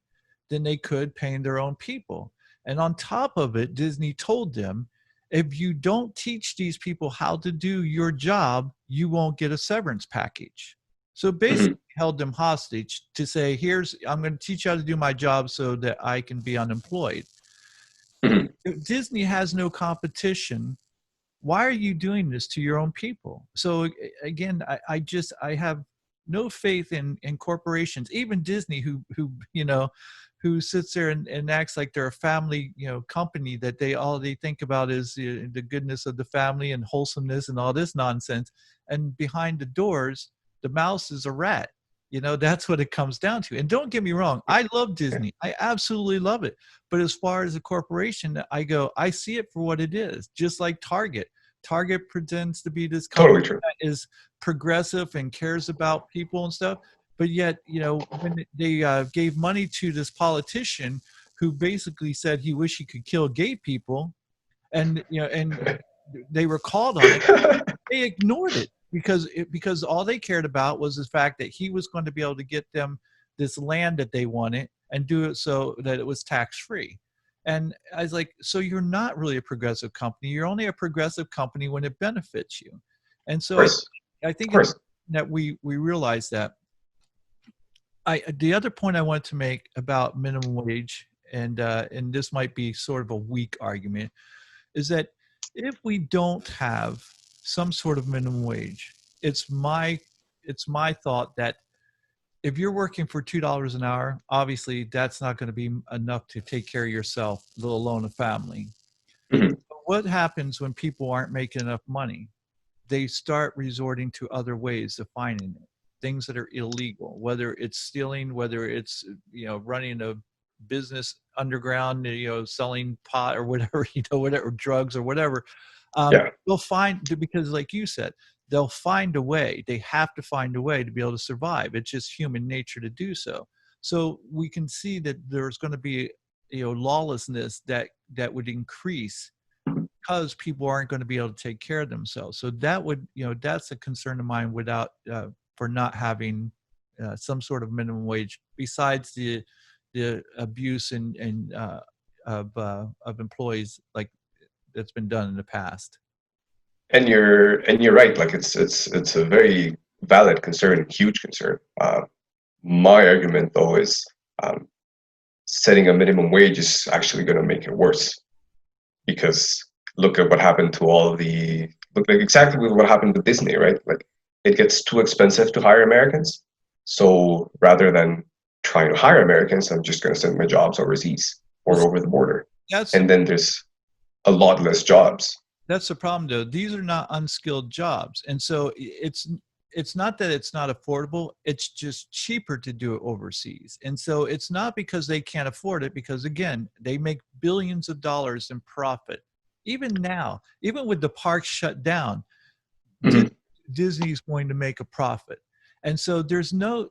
than they could paying their own people. And on top of it, Disney told them, if you don't teach these people how to do your job, you won't get a severance package. So basically held them hostage to say, I'm going to teach you how to do my job so that I can be unemployed. If Disney has no competition, why are you doing this to your own people? So again, I have no faith in corporations, even Disney, who sits there and acts like they're a family, company, that all they think about is the goodness of the family and wholesomeness and all this nonsense. And behind the doors, the mouse is a rat. That's what it comes down to. And don't get me wrong, I love Disney. I absolutely love it. But as far as a corporation, I see it for what it is, just like Target. Target pretends to be this company that is progressive and cares about people and stuff. But yet, when they gave money to this politician who basically said he wished he could kill gay people, and they were called on it, they ignored it because all they cared about was the fact that he was going to be able to get them this land that they wanted and do it so that it was tax-free. And I was like, so you're not really a progressive company. You're only a progressive company when it benefits you. And so I think that we realize that. The other point I wanted to make about minimum wage, and this might be sort of a weak argument, is that if we don't have some sort of minimum wage. It's my thought that if you're working for $2 an hour, obviously that's not going to be enough to take care of yourself, let alone a family. Mhm. What happens when people aren't making enough money? They start resorting to other ways of finding it, things that are illegal, whether it's stealing, whether it's, running a business underground, selling pot or whatever, whatever, drugs or whatever. Yeah. They'll find, because like you said, they'll find a way. They have to find a way to be able to survive. It's just human nature to do so. So we can see that there's going to be, lawlessness that would increase because people aren't going to be able to take care of themselves. So that would, that's a concern of mine without, for not having some sort of minimum wage besides the abuse and of employees like that's been done in the past. And you're right. Like it's a very valid concern, huge concern. My argument though is um, setting a minimum wage is actually going to make it worse because look at what happened to all of the look like exactly what happened to Disney, right? Like it gets too expensive to hire Americans, so rather than trying to hire Americans, I'm just going to send my jobs overseas Well, or over the border, that's and then there's a lot less jobs. that's the problem though. These are not unskilled jobs, and so it's not that it's not affordable, it's just cheaper to do it overseas. And so it's not because they can't afford it, because again, they make billions of dollars in profit. Even now, even with the parks shut down, Mhm. Disney's going to make a profit. And so there's no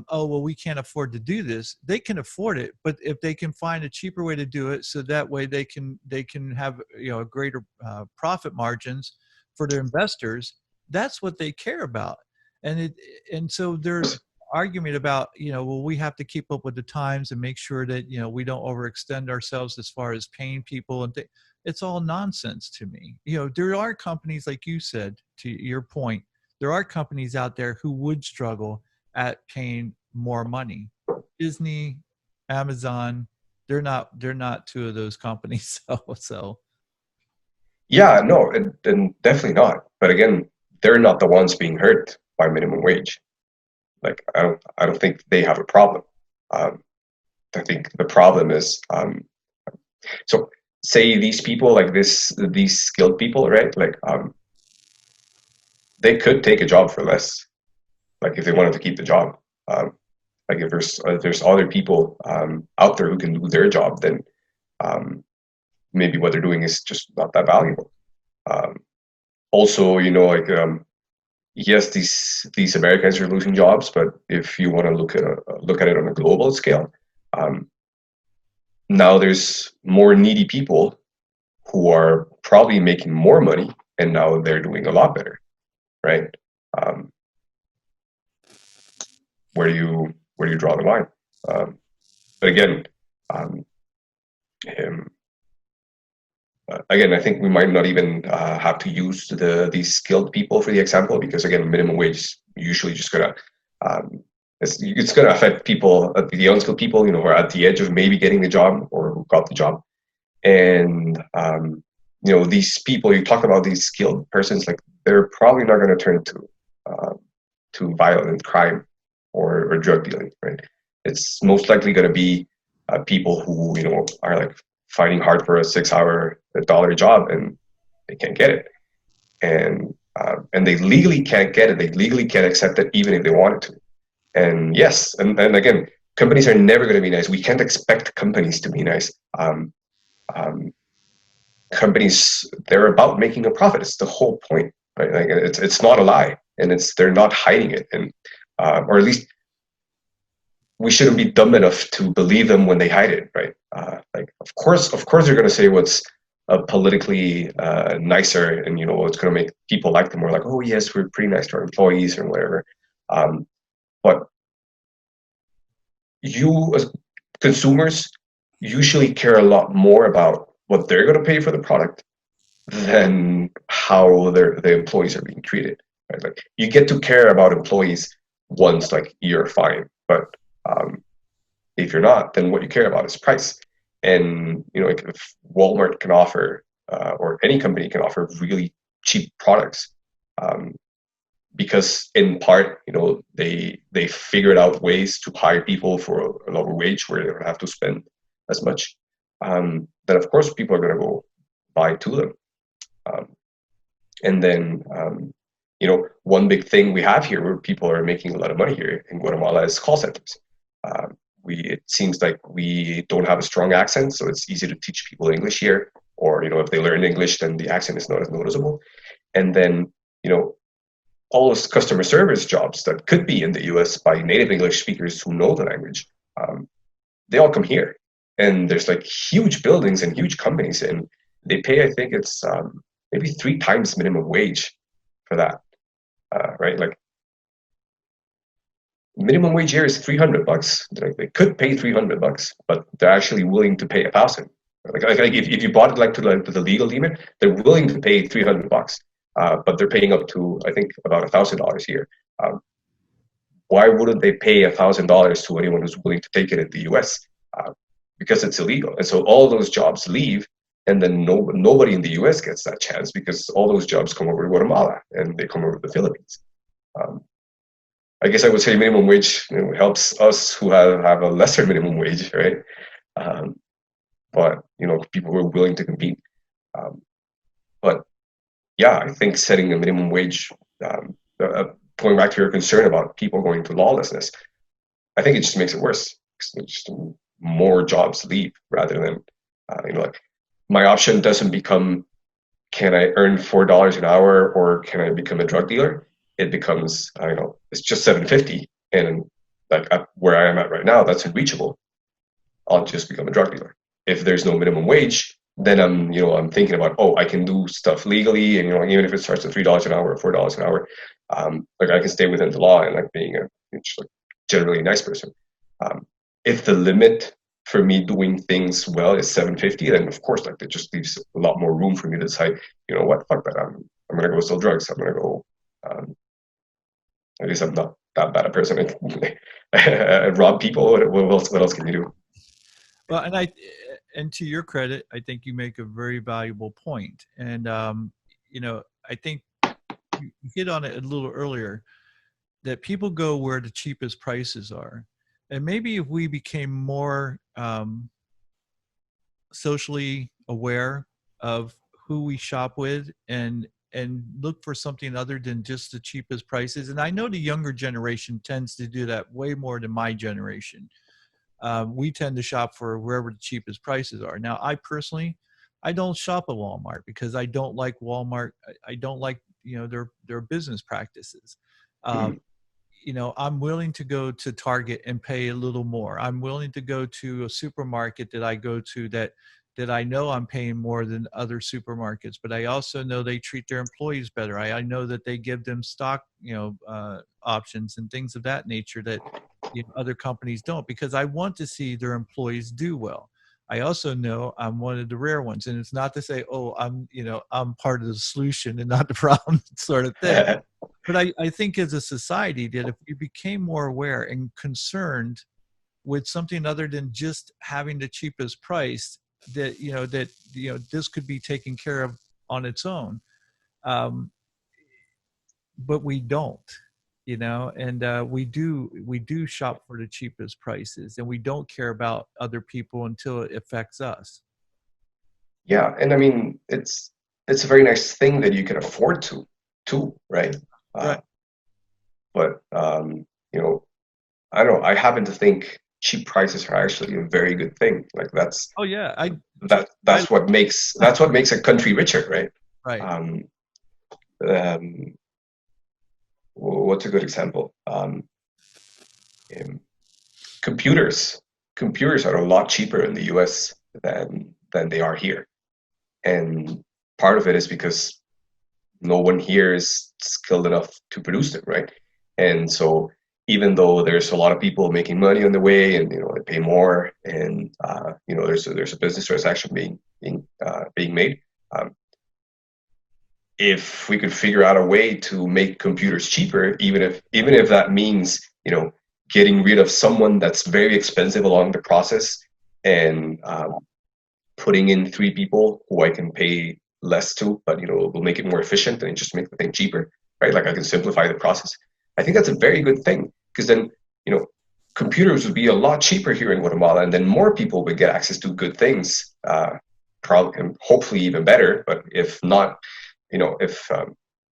oh well, we can't afford to do this. They can afford it, but if they can find a cheaper way to do it, so that way they can have a greater profit margins for their investors. That's what they care about. And so there's argument about, well, we have to keep up with the times and make sure that we don't overextend ourselves as far as paying people and it's all nonsense to me. There are companies, like you said, to your point, there are companies out there who would struggle at paying more money. Disney, Amazon, they're not two of those companies. So Yeah, no, and definitely not. But again, they're not the ones being hurt by minimum wage. Like I don't think they have a problem. Um, I think the problem is so say these people like these skilled people, right? Like they could take a job for less, like if they wanted to keep the job. Like if there's other people out there who can do their job, then um, maybe what they're doing is just not that valuable. Um, Also, like yes, these Americans are losing jobs, but if you want to look at it on a global scale, um, now there's more needy people who are probably making more money, and now they're doing a lot better, right? Um, where do you draw the line? But again, um, him, again, I think we might not even have to use these skilled people for the example because again, minimum wage is usually just gonna um, it's gonna affect people, the unskilled people, who are at the edge of maybe getting the job or who got the job, and these people you talk about, these skilled persons, like they're probably not going to turn to violent crime or drug dealing, right? It's most likely going to be people who are like fighting hard for a 6 hour dollar job and they can't get it, and they legally can't get it. They legally can't accept it even if they wanted to. And yes, and again, companies are never going to be nice. We can't expect companies to be nice. Um, Companies, they're about making a profit. It's the whole point, right? Like it's not a lie, and they're not hiding it, and or at least we shouldn't be dumb enough to believe them when they hide it, right? Like of course they're going to say what's politically nicer, and what's going to make people like them. We're like, oh yes, we're pretty nice to our employees or whatever. Um, but you as consumers usually care a lot more about what they're going to pay for the product than how the employees are being treated. Right? Like you get to care about employees once like you're fine, but if you're not, then what you care about is price. And like if Walmart can offer or any company can offer really cheap products. Because in part, they figured out ways to hire people for a lower wage where they don't have to spend as much. Then of course people are going to go buy to them. And then, one big thing we have here where people are making a lot of money here in Guatemala is call centers. It seems like we don't have a strong accent, so it's easy to teach people English here. Or, if they learn English, then the accent is not as noticeable. And then, all those customer service jobs that could be in the US by native English speakers who know the language, they all come here. And there's like huge buildings and huge companies, and they pay, I think it's maybe 3 times minimum wage for that, right? Like minimum wage here is $300. Like they could pay $300, but they're actually willing to pay 1,000. Like if you bought it to the legal limit, they're willing to pay $300, but they're paying up to, I think, about $1,000 here. Why wouldn't they pay $1,000 to anyone who's willing to take it in the US? Because it's illegal, and so all those jobs leave. And then nobody in the US gets that chance because all those jobs come over to Guatemala and they come over to the Philippines. I guess I would say minimum wage helps us who have a lesser minimum wage, right? But, people who are willing to compete. But yeah, I think setting a minimum wage, going back to your concern about people going to lawlessness, I think it just makes it worse. Just more jobs leave rather than, like, my option doesn't become, can I earn $4 an hour or can I become a drug dealer? It becomes, it's just $7.50, and like where I am at right now, that's unreachable. I'll just become a drug dealer. If there's no minimum wage, then I'm thinking about, I can do stuff legally, and even if it starts at $3 an hour or $4 an hour, like I can stay within the law and like being just like generally a nice person. If the limit for me doing things well is $7.50, then of course, like, it just leaves a lot more room for me to decide, what, fuck that, I'm gonna go sell drugs. I'm gonna go. At least I'm not that bad a person. Rob people. What else can you do? Well, and to your credit, I think you make a very valuable point. And I think you hit on it a little earlier, that people go where the cheapest prices are. And maybe if we became more socially aware of who we shop with and look for something other than just the cheapest prices. And I know the younger generation tends to do that way more than my generation. We tend to shop for wherever the cheapest prices are. Now, I personally, I don't shop at Walmart because I don't like Walmart. I don't like, their business practices. I'm willing to go to Target and pay a little more. I'm willing to go to a supermarket that I go to that I know I'm paying more than other supermarkets, but I also know they treat their employees better. I know that they give them stock, options and things of that nature that other companies don't, because I want to see their employees do well. I also know I'm one of the rare ones, and it's not to say, I'm part of the solution and not the problem sort of thing. But I think as a society that if we became more aware and concerned with something other than just having the cheapest price, that this could be taken care of on its own, but we don't, and we do shop for the cheapest prices, and we don't care about other people until it affects us. Yeah, and I mean it's a very nice thing that you can afford to, too, right? Right. But I don't know. I happen to think cheap prices are actually a very good thing. Like that's that's what makes a country richer, right? Right. What's a good example? Computers are a lot cheaper in the US than they are here, and part of it is because no one here is skilled enough to produce them, right? And so even though there's a lot of people making money on the way, and they pay more, and there's a business transaction being made. If we could figure out a way to make computers cheaper, even if that means getting rid of someone that's very expensive along the process, and putting in 3 people who I can pay less too, but we'll make it more efficient and just make the thing cheaper, right? Like I can simplify the process. I think that's a very good thing, because then computers would be a lot cheaper here in Guatemala, and then more people would get access to good things, probably and hopefully even better. But if not, if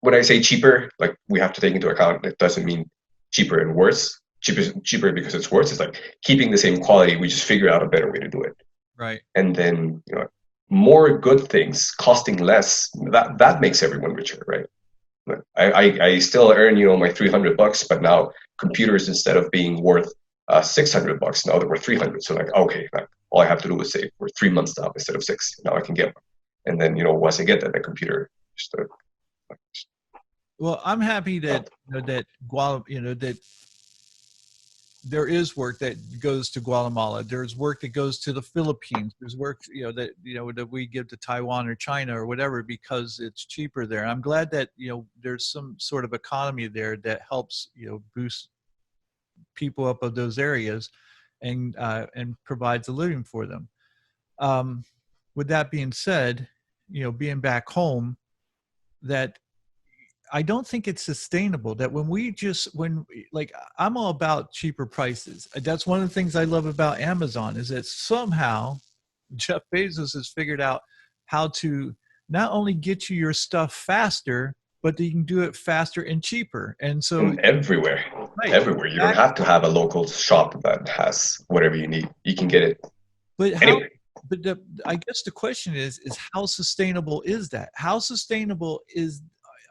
when I say cheaper, like we have to take into account, it doesn't mean cheaper and worse. Cheaper because it's worse. It's like keeping the same quality. We just figure out a better way to do it. Right. And then more good things costing less. That makes everyone richer, right? I still earn my $300, but now computers, instead of being worth $600, now they're worth 300. So like, okay, like, all I have to do is save for 3 months now instead of 6. Now I can get one. And then once I get that, the computer just well, I'm happy that that there is work that goes to Guatemala. There's work that goes to the Philippines. There's work that we give to Taiwan or China or whatever, because it's cheaper there. I'm glad that there's some sort of economy there that helps boost people up of those areas and provides a living for them. With that being said, being back home, that I don't think it's sustainable that like I'm all about cheaper prices. That's one of the things I love about Amazon, is that somehow Jeff Bezos has figured out how to not only get you your stuff faster, but you can do it faster and cheaper. And so everywhere, right, everywhere. You don't have to have a local shop that has whatever you need. You can get it. But how? Anyway. But I guess the question is how sustainable is that? How sustainable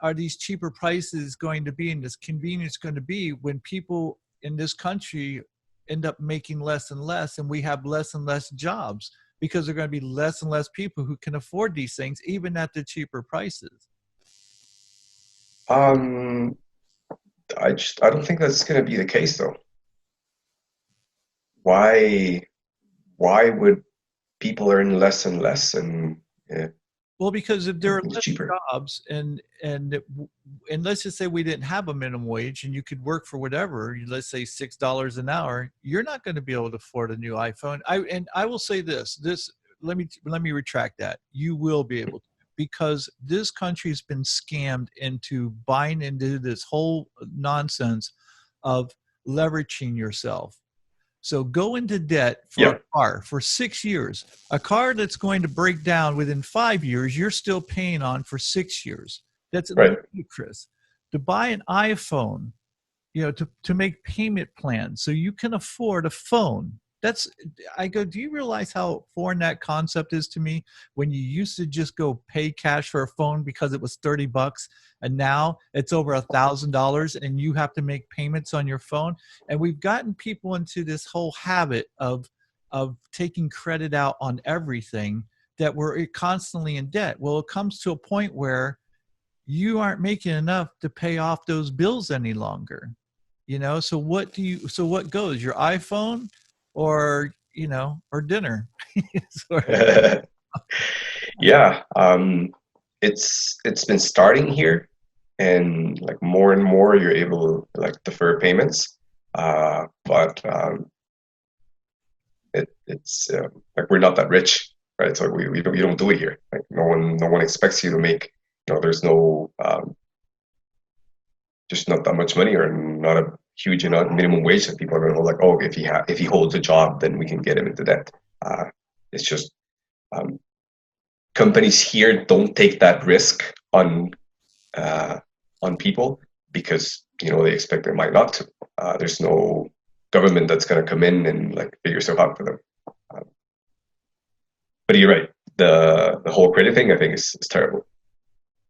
are these cheaper prices going to be, and this convenience going to be, when people in this country end up making less and less, and we have less and less jobs, because there are going to be less and less people who can afford these things, even at the cheaper prices? I don't think that's going to be the case, though. Why would people earn less and less? And well, because if there are less cheaper jobs, and let's just say we didn't have a minimum wage, and you could work for whatever, let's say $6 an hour, you're not going to be able to afford a new iPhone. I will say this. Let me retract that. You will be able to, because this country's been scammed into buying into this whole nonsense of leveraging yourself. So go into debt for a car for 6 years. A car that's going to break down within 5 years, you're still paying on for 6 years. That's ludicrous. To buy an iPhone, to make payment plans so you can afford a phone. Do you realize how foreign that concept is to me? When you used to just go pay cash for a phone because it was $30, and now it's over $1,000, and you have to make payments on your phone. And we've gotten people into this whole habit of taking credit out on everything, that we're constantly in debt. Well, it comes to a point where you aren't making enough to pay off those bills any longer. So what goes? Your iPhone? Or dinner. Yeah, it's been starting here, and like more and more you're able to like defer payments, but it's like we're not that rich, right? So we don't do it here. Like no one expects you to make, there's no just not that much money, or not a huge enough minimum wage that people are going to hold, like, oh, if he holds a job, then we can get him into debt. It's just companies here don't take that risk on people, because they expect they might not to. There's no government that's going to come in and like figure stuff out for them. But you're right. The whole credit thing, I think, is terrible.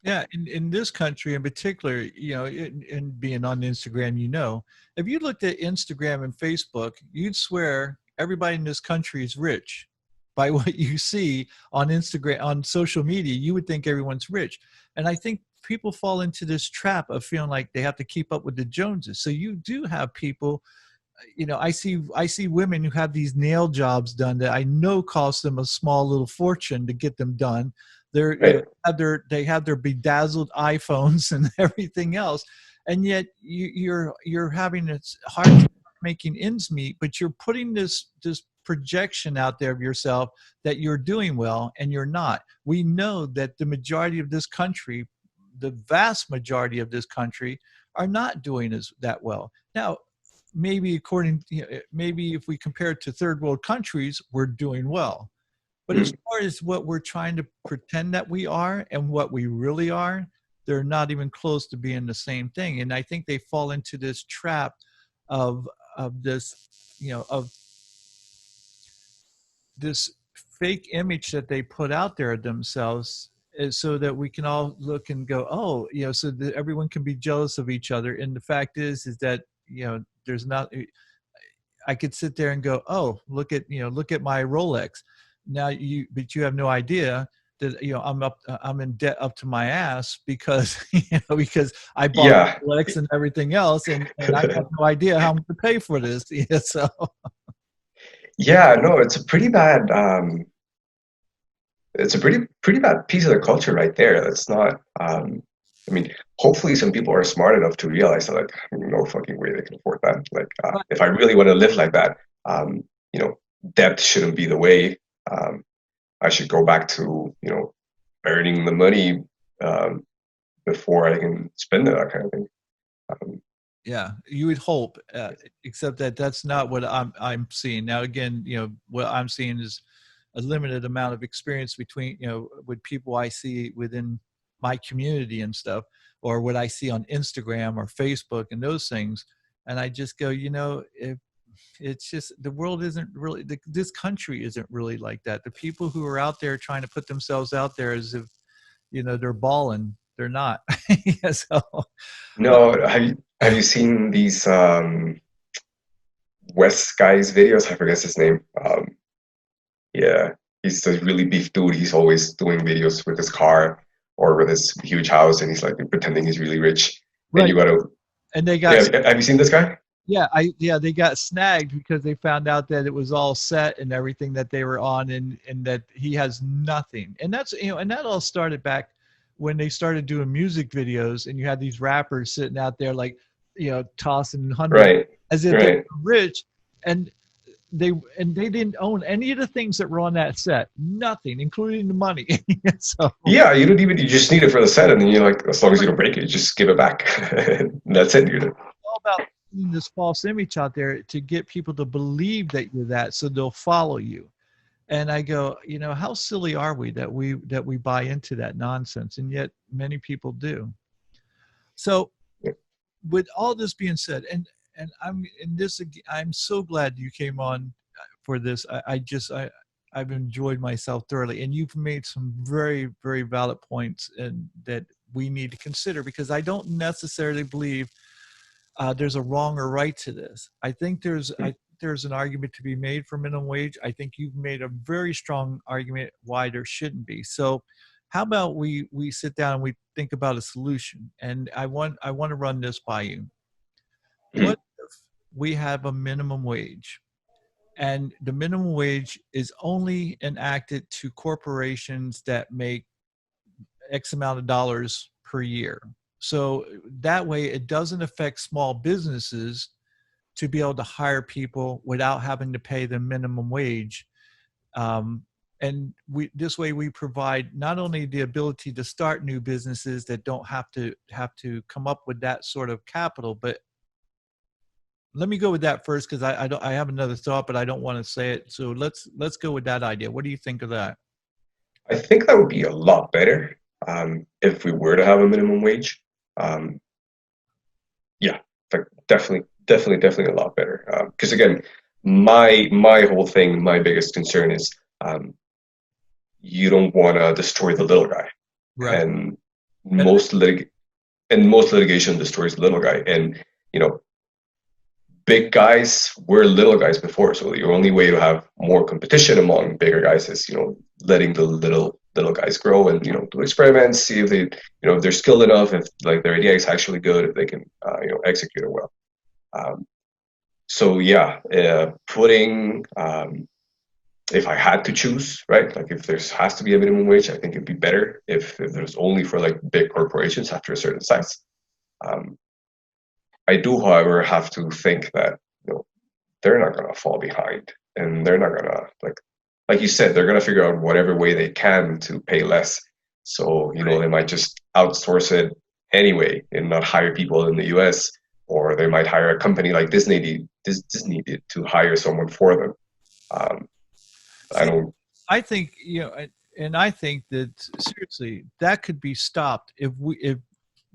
Yeah, in this country in particular, in being on Instagram, if you looked at Instagram and Facebook, you'd swear everybody in this country is rich. By what you see on Instagram, on social media, you would think everyone's rich. And I think people fall into this trap of feeling like they have to keep up with the Joneses. So you do have people, I see women who have these nail jobs done that I know cost them a small little fortune to get them done. They have their bedazzled iPhones and everything else, and yet you're having it's hard making ends meet. But you're putting this projection out there of yourself that you're doing well, and you're not. We know that the majority of this country, the vast majority of this country, are not doing that well. Now, maybe maybe if we compare it to third world countries, we're doing well. But as far as what we're trying to pretend that we are and what we really are, they're not even close to being the same thing. And I think they fall into this trap of this, of this fake image that they put out there of themselves, so that we can all look and go, oh, so that everyone can be jealous of each other. And the fact is that, there's not, I could sit there and go, oh, look at my Rolex. But you have no idea that, I'm in debt up to my ass because, because I bought Rolex and everything else. And I have no idea how I'm going to pay for this. So. Yeah, no, it's a pretty bad, pretty bad piece of the culture right there. That's not, I mean, hopefully some people are smart enough to realize that, like, no fucking way they can afford that. Like, if I really want to live like that, debt shouldn't be the way. I should go back to, earning the money before I can spend it, that kind of thing. Yeah, you would hope, except that that's not what I'm seeing now. Again, what I'm seeing is a limited amount of experience between, with people I see within my community and stuff, or what I see on Instagram or Facebook and those things. And I just go, if it's just, the world isn't really, this country isn't really like that. The people who are out there trying to put themselves out there as if, they're balling, they're not. Yeah, so, no, have you seen these West guy's videos? I forget his name. Yeah, he's a really beef dude. He's always doing videos with his car or with his huge house, and he's like pretending he's really rich. Right. And you gotta. And they got. Yeah, have you seen this guy? Yeah, they got snagged because they found out that it was all set and everything that they were on, and that he has nothing. And that's, and that all started back when they started doing music videos, and you had these rappers sitting out there like, tossing hundreds as if they were rich, and they didn't own any of the things that were on that set, nothing, including the money. So yeah, you just need it for the set, and then you're like, as long as you don't break it, just give it back. That's it, dude. It's all about this false image out there to get people to believe that you're that, so they'll follow you. And I go, how silly are we that we buy into that nonsense? And yet many people do. So with all this being said, and I'm so glad you came on for this. I've enjoyed myself thoroughly, and you've made some very, very valid points and that we need to consider, because I don't necessarily believe there's a wrong or right to this. I think there's an argument to be made for minimum wage. I think you've made a very strong argument why there shouldn't be. So how about we sit down and we think about a solution? And I want to run this by you. What if we have a minimum wage, and the minimum wage is only enacted to corporations that make X amount of dollars per year? So that way it doesn't affect small businesses to be able to hire people without having to pay the minimum wage. And this way we provide not only the ability to start new businesses that don't have to come up with that sort of capital, but let me go with that first, because I have another thought, but I don't want to say it. So let's go with that idea. What do you think of that? I think that would be a lot better if we were to have a minimum wage. Yeah, definitely a lot better. Because again, my whole thing, my biggest concern is you don't want to destroy the little guy, right? And most litigation destroys the little guy, and big guys were little guys before, so the only way to have more competition among bigger guys is letting the little guys grow and do experiments, see if they if they're skilled enough, if like their idea is actually good, if they can execute it well. So yeah, putting if I had to choose, right, like if there has to be a minimum wage, I think it'd be better if there's only for like big corporations after a certain size. I do, however, have to think that they're not going to fall behind. and they're not gonna like you said, they're gonna figure out whatever way they can to pay less. So, you know, Right. they might just outsource it anyway and not hire people in the US, or they might hire a company like Disney did to hire someone for them. Um, I See, don't. I think, and I think that seriously, that could be stopped if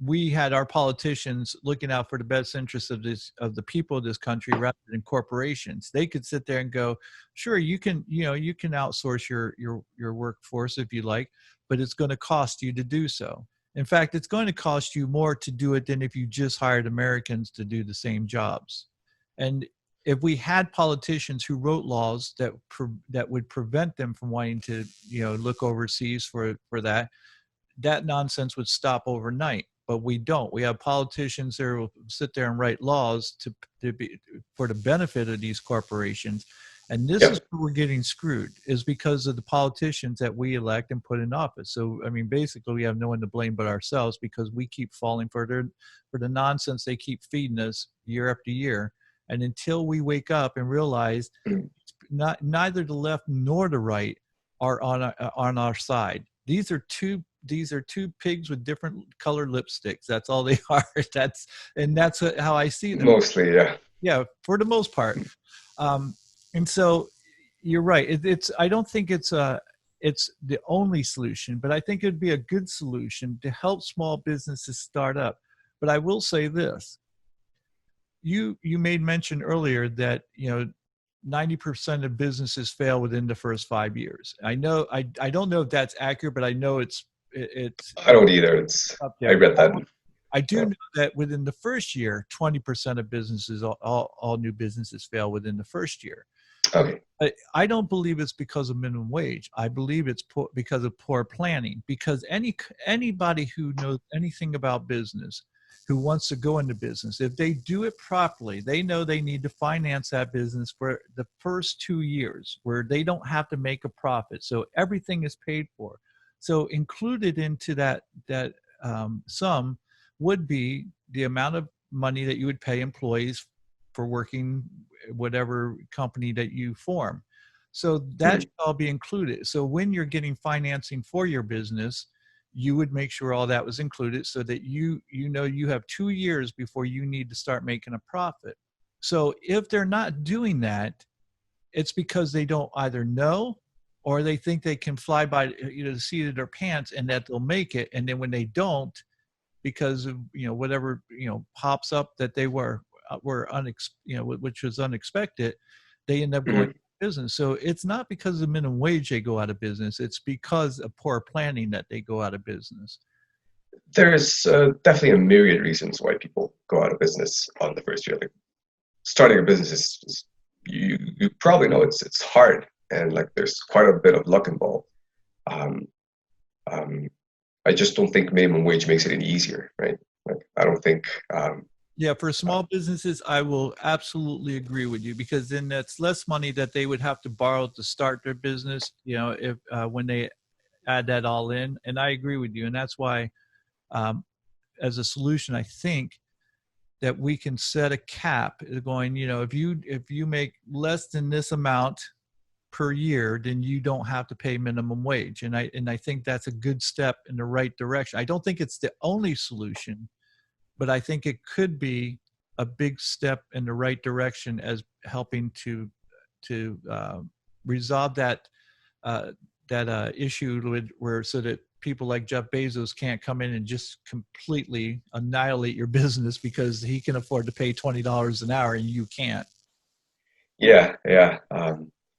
we had our politicians looking out for the best interests of the people of this country rather than corporations. They could sit there and go, sure, you can outsource your workforce if you like, but it's going to cost you to do so. In fact, it's going to cost you more to do it than if you just hired Americans to do the same jobs. And if we had politicians who wrote laws that would prevent them from wanting to look overseas for that nonsense would stop overnight. But we don't. We have politicians that will sit there and write laws to be for the benefit of these corporations. And this Yeah. is where we're getting screwed, is because of the politicians that we elect and put in office. So I mean, basically we have no one to blame but ourselves, because we keep falling for the nonsense they keep feeding us year after year. And until we wake up and realize Mm. neither the left nor the right are on our side. These are two pigs with different colored lipsticks. That's all they are. That's how I see them. Mostly, yeah. Yeah, for the most part. Um, and so you're right. I don't think it's the only solution, but I think it'd be a good solution to help small businesses start up. But I will say this: you made mention earlier that 90% of businesses fail within the first 5 years. I don't know if that's accurate, but I know it's I don't either. It's up I there. read that. I do Yeah. know that within the first year, 20% of businesses, all new businesses fail within the first year. Okay. I don't believe it's because of minimum wage. I believe it's because of poor planning. Because anybody who knows anything about business, who wants to go into business, if they do it properly, they know they need to finance that business for the first 2 years, where they don't have to make a profit. So everything is paid for. So included into that sum would be the amount of money that you would pay employees for working whatever company that you form. So that Mm. should all be included. So when you're getting financing for your business, you would make sure all that was included, so that you have 2 years before you need to start making a profit. So if they're not doing that, it's because they don't either know, or they think they can fly by the seat of their pants and that they'll make it. And then when they don't, because of whatever pops up that they which was unexpected, they end up going out Mhm. of business. So it's not because of minimum wage they go out of business. It's because of poor planning that they go out of business. There's definitely a myriad reasons why people go out of business on the first year. Like starting a business is you probably know it's hard, and like there's quite a bit of luck involved. Um, um, I just don't think minimum wage makes it any easier, right? Like I don't think. Yeah, for Uh, small businesses, I will absolutely agree with you, because then that's less money that they would have to borrow to start their business. If when they add that all in, and I agree with you, and that's why, um, as a solution, I think that we can set a cap going, if you make less than this amount per year, then you don't have to pay minimum wage. And I think that's a good step in the right direction. I don't think it's the only solution, but I think it could be a big step in the right direction as helping to resolve that issue where so that people like Jeff Bezos can't come in and just completely annihilate your business because he can afford to pay $20 an hour and you can't. yeah, yeah.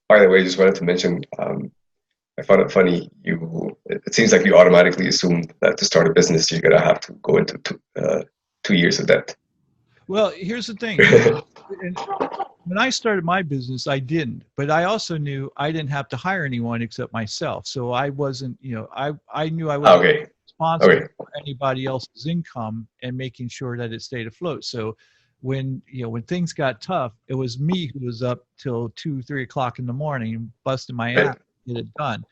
By the way, just wanted to mention. I found it funny. It seems like you automatically assumed that to start a business, you're gonna have to go into 2 years of debt. Well, here's the thing. And when I started my business, I didn't, but I also knew I didn't have to hire anyone except myself. So I wasn't, I knew I wasn't Okay, responsible okay. for anybody else's income and making sure that it stayed afloat. So when things got tough, it was me who was up till 2, 3 o'clock in the morning, busting my ass Right. to get it done.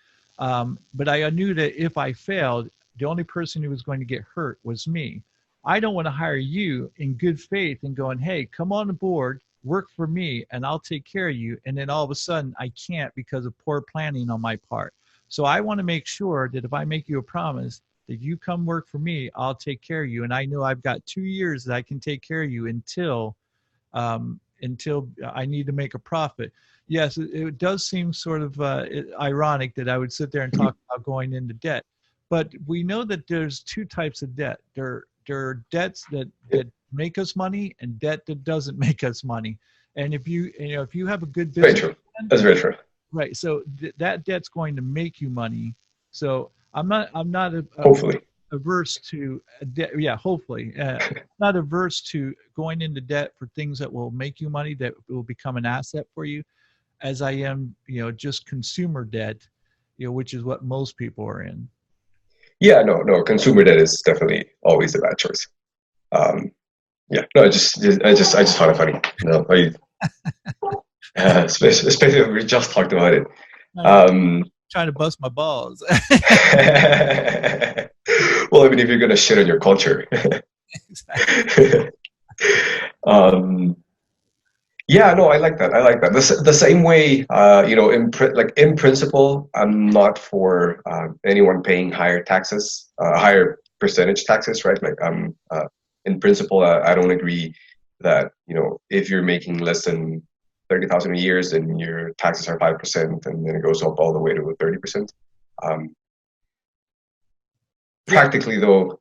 But I knew that if I failed, the only person who was going to get hurt was me. I don't want to hire you in good faith and going, hey, come on board. work for me and I'll take care of you. And then all of a sudden I can't because of poor planning on my part. So I want to make sure that if I make you a promise that you come work for me, I'll take care of you. And I know I've got 2 years that I can take care of you until I need to make a profit. Yes, it does seem sort of ironic that I would sit there and talk about going into debt, but we know that there's two types of debt. There are debts that make us money and debt that doesn't make us money. And if you have a good Very business, true. That's very true. right? So that debt's going to make you money. So I'm not Hopefully. averse to yeah, hopefully not averse to going into debt for things that will make you money, that will become an asset for you, as I am just consumer debt, which is what most people are in. Yeah, no, consumer debt is definitely always a bad choice. Yeah, no, I just found it funny. Especially when we just talked about it. Trying to bust my balls. Well, I mean, if you're gonna shit on your culture. Yeah, no, I like that. I like that. The same way, in principle, I'm not for anyone paying higher taxes, higher percentage taxes, right? Like, in principle, I don't agree that if you're making less than 30,000 a year, then your taxes are 5%, and then it goes up all the way to 30%. Practically, though,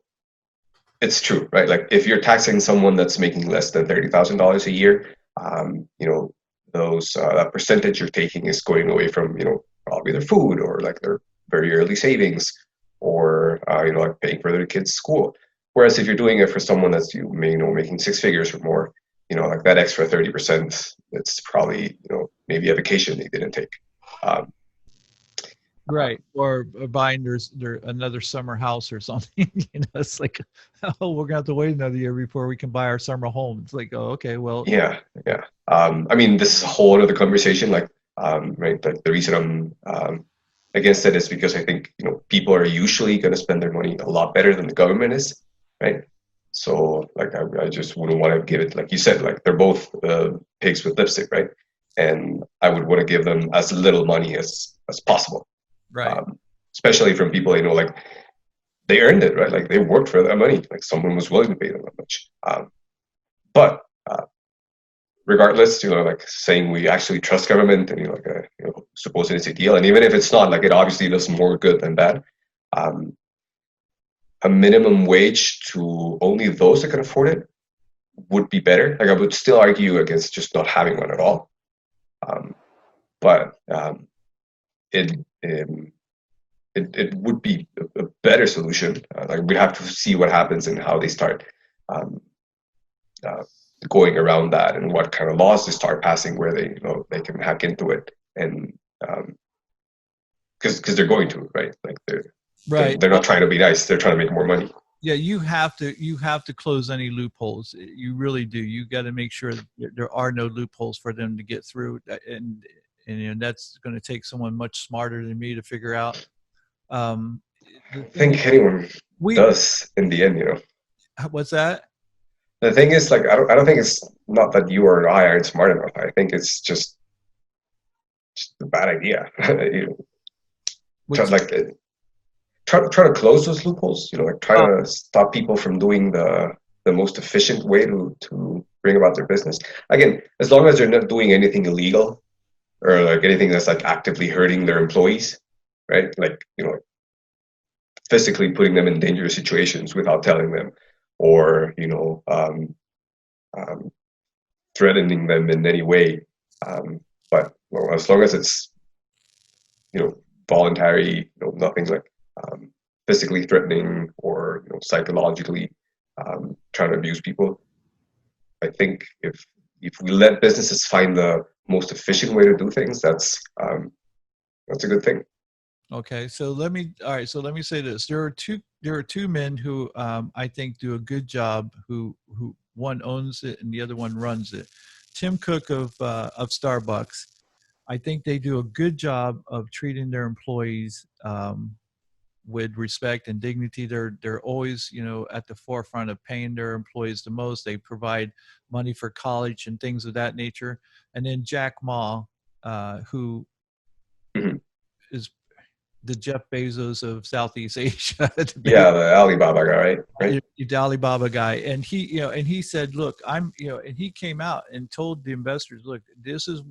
it's true, right? Like, if you're taxing someone that's making less than $30,000 a year, that percentage you're taking is going away from probably their food, or like their very early savings, or like paying for their kids' school. Whereas if you're doing it for someone that's making six figures or more, like that extra 30%, it's probably maybe a vacation they didn't take. Right, or buying their another summer house or something. It's like, oh, we're gonna have to wait another year before we can buy our summer home. It's like, oh, okay, well, yeah. I mean, this is a whole other conversation. Like, right, like the reason I'm against it is because I think people are usually going to spend their money a lot better than the government is, right? So, like, I just wouldn't want to give it, like you said, like they're both pigs with lipstick, right? And I would want to give them as little money as possible. right. Especially from people like they earned it, right? Like they worked for that money. Like someone was willing to pay them that much. But regardless, like saying we actually trust government, and like supposing it's a deal, and even if it's not, like it obviously does more good than bad. A minimum wage to only those that can afford it would be better. Like I would still argue against just not having one at all. But it would be a better solution. Like we'd have to see what happens and how they start going around that, and what kind of laws they start passing where they can hack into it, and because they're going to, right? Like they're not trying to be nice. They're trying to make more money. Yeah, you have to close any loopholes. You really do. You got to make sure that there are no loopholes for them to get through, and that's going to take someone much smarter than me to figure out. I think anyone does in the end. What's that? The thing is, like, I don't think it's not that you or I aren't smart enough. I think it's just a bad idea. Try to close those loopholes. Like try to stop people from doing the most efficient way to bring about their business. Again, as long as they're not doing anything illegal, or like anything that's like actively hurting their employees, right? Like physically putting them in dangerous situations without telling them, or threatening them in any way. But as long as it's voluntary, nothing like physically threatening or psychologically trying to abuse people. I think if we let businesses find the most efficient way to do things, that's a good thing. Okay, so let me say this. There are two men who I think do a good job. Who one owns it and the other one runs it. Tim Cook of Starbucks. I think they do a good job of treating their employees with respect and dignity. They're always, at the forefront of paying their employees the most. They provide money for college and things of that nature. And then Jack Ma, who Mhm. is the Jeff Bezos of Southeast Asia. Yeah, the Alibaba guy, right? The Alibaba guy, and he said, "Look, and he came out and told the investors, look, this is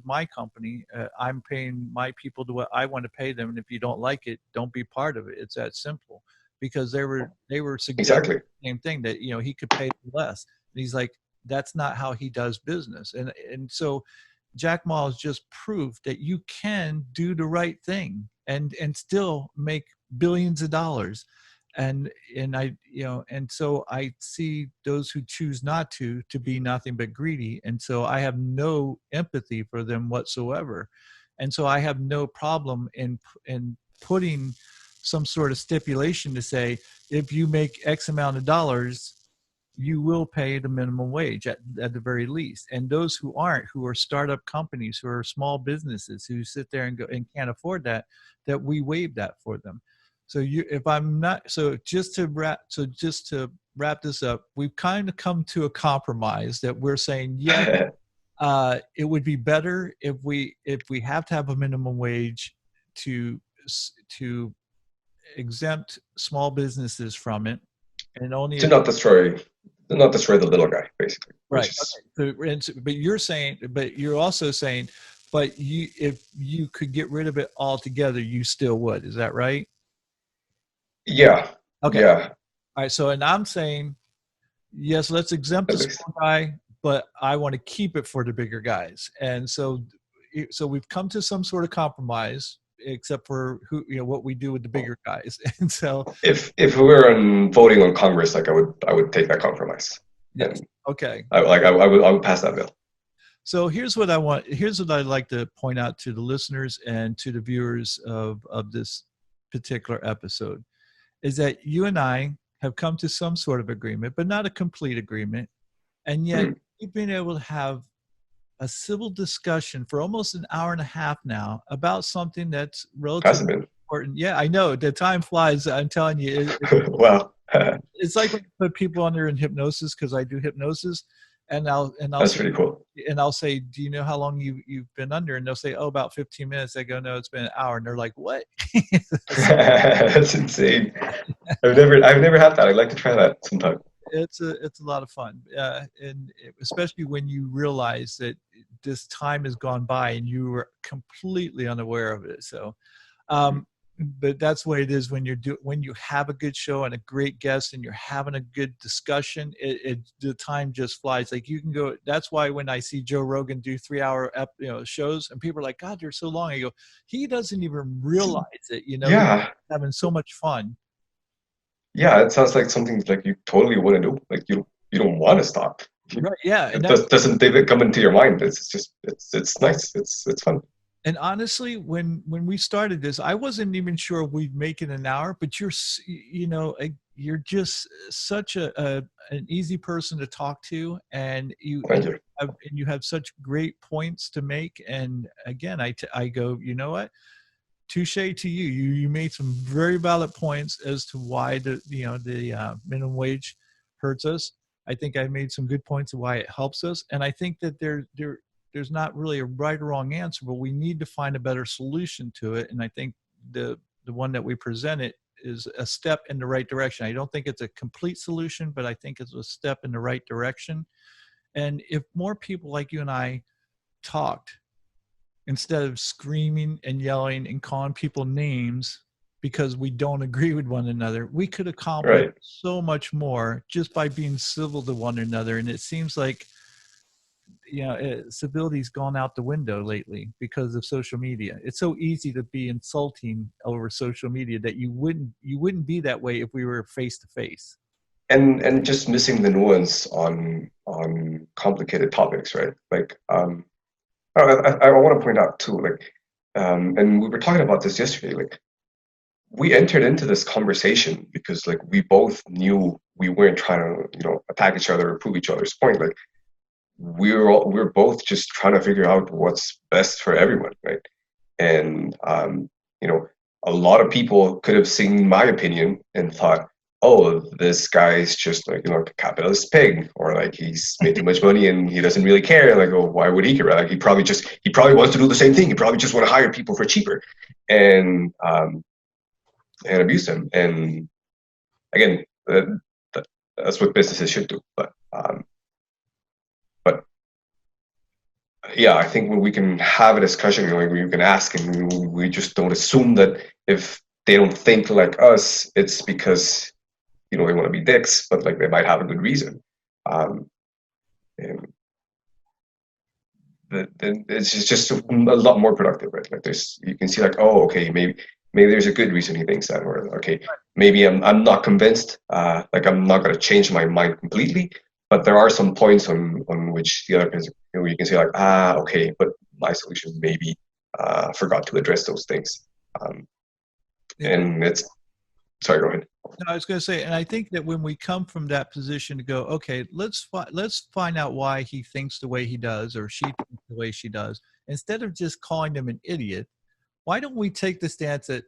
my company. I'm paying my people to what I want to pay them, and if you don't like it, don't be part of it. It's that simple." Because they were suggesting Exactly. the same thing, that he could pay less, and he's like, that's not how he does business, and so Jack Ma has just proved that you can do the right thing and still make billions of dollars. And so I see those who choose not to be nothing but greedy. And so I have no empathy for them whatsoever. And so I have no problem in putting some sort of stipulation to say, if you make X amount of dollars, you will pay the minimum wage at the very least. And those who aren't, who are startup companies, who are small businesses, who sit there and go and can't afford that we waive that for them. So just to wrap this up, we've kind of come to a compromise that we're saying, yes, it would be better if we have to have a minimum wage to exempt small businesses from it, and only to not destroy the little guy, basically. Right. Okay. But you're also saying, but if you could get rid of it altogether, you still would. Is that right? Yeah. Okay. Yeah. All right. So, and I'm saying, yes, let's exempt At the least. small guy, but I want to keep it for the bigger guys. And so we've come to some sort of compromise, except for what we do with the bigger guys. And so, If we were voting on Congress, like I would take that compromise. yes. And Okay. I would pass that bill. So here's what I'd like to point out to the listeners and to the viewers of this particular episode, is that you and I have come to some sort of agreement, but not a complete agreement. And yet we've been able to have a civil discussion for almost an hour and a half now about something that's relatively important. Yeah, I know. The time flies. I'm telling you. Wow. It's like when you put people under in hypnosis, because I do hypnosis, and I'll That's say, pretty cool. and I'll say, do you know how long you've been under? And they'll say, oh, about 15 minutes. I go, no, it's been an hour. And they're like, what? That's insane. I've never had that. I'd like to try that sometime. It's a lot of fun, and especially when you realize that this time has gone by and you were completely unaware of it. So, but that's what it is when you have a good show and a great guest and you're having a good discussion. The time just flies. Like you can go. That's why when I see Joe Rogan do 3-hour shows and people are like, God, they're so long. I go, he doesn't even realize it. Yeah. He's having so much fun. Yeah, it sounds like something like you totally want to do. Like you don't want to stop. Right. Yeah. And doesn't even come into your mind. It's just it's nice. It's fun. And honestly, when we started this, I wasn't even sure we'd make it an hour. But you're just such an easy person to talk to, and you have such great points to make. And again, I go, you know what? Touche to you. You made some very valid points as to why the minimum wage hurts us. I think I made some good points of why it helps us, and I think that there's not really a right or wrong answer, but we need to find a better solution to it. And I think the one that we presented is a step in the right direction. I don't think it's a complete solution, but I think it's a step in the right direction. And if more people like you and I talked, instead of screaming and yelling and calling people names because we don't agree with one another, we could accomplish so much more just by being civil to one another. And it seems like civility's gone out the window lately because of social media. It's so easy to be insulting over social media that you wouldn't be that way if we were face to face. And just missing the nuance on complicated topics, right? Like I want to point out too, like, and we were talking about this yesterday. Like, we entered into this conversation because, like, we both knew we weren't trying to, attack each other or prove each other's point. Like, we're both just trying to figure out what's best for everyone, right? And a lot of people could have seen my opinion and thought, oh, this guy's just like, a capitalist pig, or like he's made too much money and he doesn't really care. Like, oh, why would he care? Like he probably wants to do the same thing. He probably just want to hire people for cheaper and abuse them. And again, that's what businesses should do. But yeah, I think when we can have a discussion, like we can ask, and we just don't assume that if they don't think like us, it's because they want to be dicks, but like they might have a good reason. Um, and then it's just a lot more productive, right? Like you can see like, oh, okay, maybe there's a good reason he thinks that, or okay, maybe I'm not convinced. Like I'm not going to change my mind completely, but there are some points on which the other person, you can say like, okay, but my solution maybe forgot to address those things. And it's sorry, go ahead. No, I was going to say, and I think that when we come from that position to go, okay, let's find out why he thinks the way he does, or she thinks the way she does, instead of just calling them an idiot. Why don't we take the stance that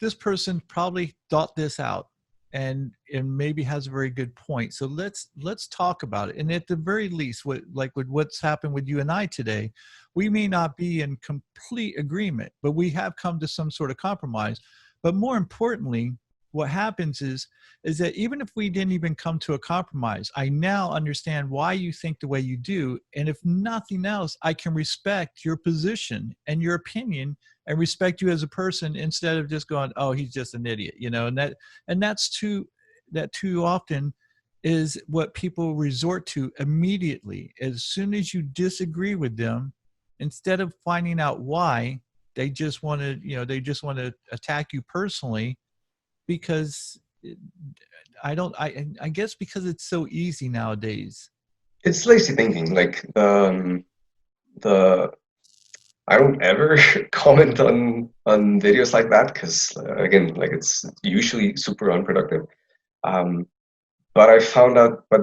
this person probably thought this out and maybe has a very good point. So let's talk about it. And at the very least, with what's happened with you and I today, we may not be in complete agreement, but we have come to some sort of compromise. But more importantly, what happens is that even if we didn't even come to a compromise, I now understand why you think the way you do. And if nothing else, I can respect your position and your opinion and respect you as a person, instead of just going, oh, he's just an idiot, and that's too often is what people resort to immediately. As soon as you disagree with them, instead of finding out why, they just want to attack you personally, because I guess because it's so easy nowadays. It's lazy thinking. Like the I don't ever comment on videos like that because again, like it's usually super unproductive. Um, but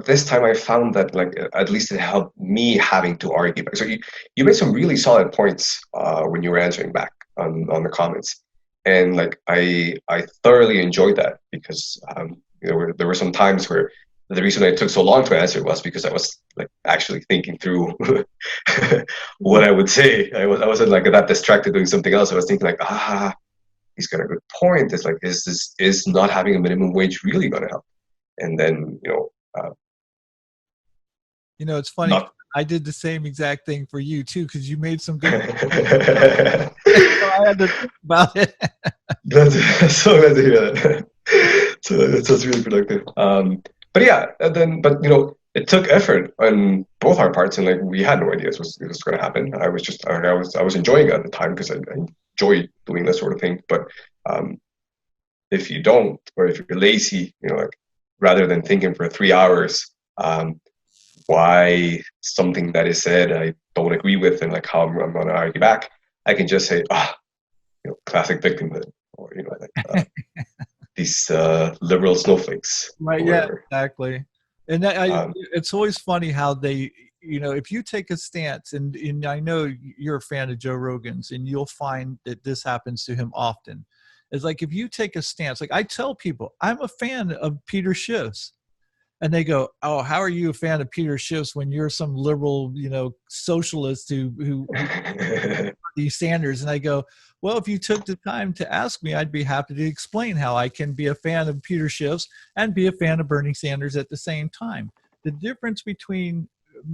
this time I found that like at least it helped me having to argue back. So you made some really solid points when you were answering back on the comments, and like I thoroughly enjoyed that because there were some times where the reason I took so long to answer was because I was like actually thinking through what I would say. I wasn't like that distracted doing something else. I was thinking like, he's got a good point. It's like, is not having a minimum wage really going to help? And then It's funny. not. I did the same exact thing for you too, because you made some good. So I had to think about it. That's so glad to hear that. So that's really productive. But yeah, but it took effort on both our parts, and like we had no idea it was going to happen. I was enjoying it at the time because I enjoy doing that sort of thing. But if you don't, or if you're lazy, like rather than thinking for 3 hours, why something that is said I don't agree with, and like how I'm going to argue back, I can just say, classic victimhood, or like these liberal snowflakes. Right. Yeah. Exactly. And it's always funny how they, if you take a stance, and I know you're a fan of Joe Rogan's, and you'll find that this happens to him often. It's like if you take a stance, like I tell people, I'm a fan of Peter Schiff's. And they go, oh, how are you a fan of Peter Schiff's when you're some liberal, socialist who Bernie Sanders? And I go, well, if you took the time to ask me, I'd be happy to explain how I can be a fan of Peter Schiff's and be a fan of Bernie Sanders at the same time. The difference between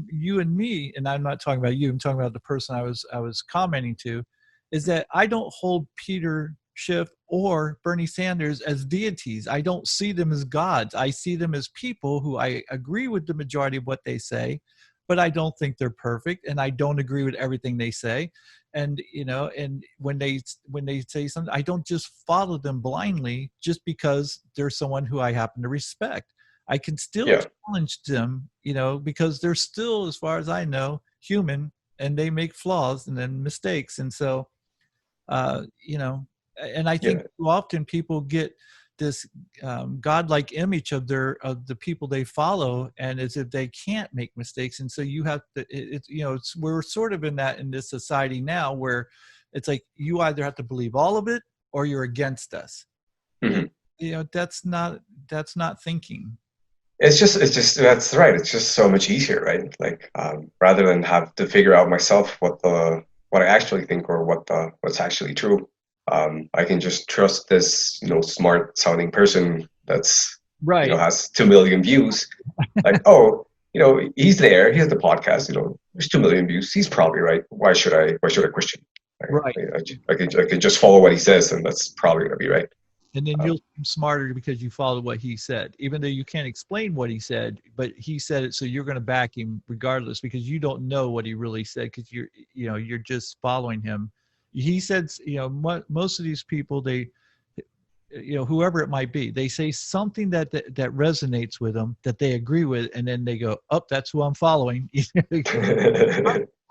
you and me, and I'm not talking about you, I'm talking about the person I was commenting to, is that I don't hold Peter Schiff or Bernie Sanders as deities. I don't see them as gods. I see them as people who I agree with the majority of what they say, but I don't think they're perfect, and I don't agree with everything they say. And and when they say something, I don't just follow them blindly just because they're someone who I happen to respect. I can still challenge them, because they're still, as far as I know, human, and they make flaws and then mistakes. And so, and I think too often people get this godlike image of the people they follow, and as if they can't make mistakes. And so you have to, we're sort of in this society now where it's like you either have to believe all of it or you're against us. Mhm. You know, that's not thinking. It's just that's right. It's just so much easier, right? Like rather than have to figure out myself what I actually think or what's actually true. I can just trust this, smart sounding person that's, Right. has 2 million views. Like, oh, he's there. He has the podcast. There's 2 million views. He's probably right. Why should I question? Right. I could just follow what he says, and that's probably gonna be right. And then you'll Um, seem smarter because you followed what he said, even though you can't explain what he said, but he said it, so you're going to back him regardless because you don't know what he really said because you're just following him. He said, most of these people, they, whoever it might be, they say something that resonates with them, that they agree with, and then they go, "Oh, that's who I'm following."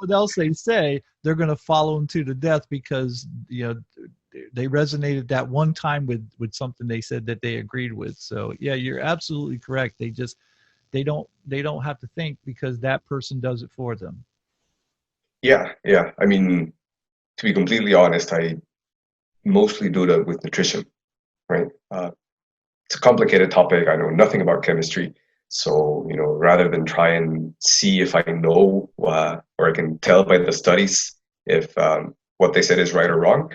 What else they say, they're going to follow him to the death because they resonated that one time with something they said that they agreed with. So yeah, you're absolutely correct. They don't have to think because that person does it for them. yeah, yeah. I mean, to be completely honest, I mostly do that with nutrition, right? It's a complicated topic. I know nothing about chemistry. So, rather than try and see if I know or I can tell by the studies if what they said is right or wrong,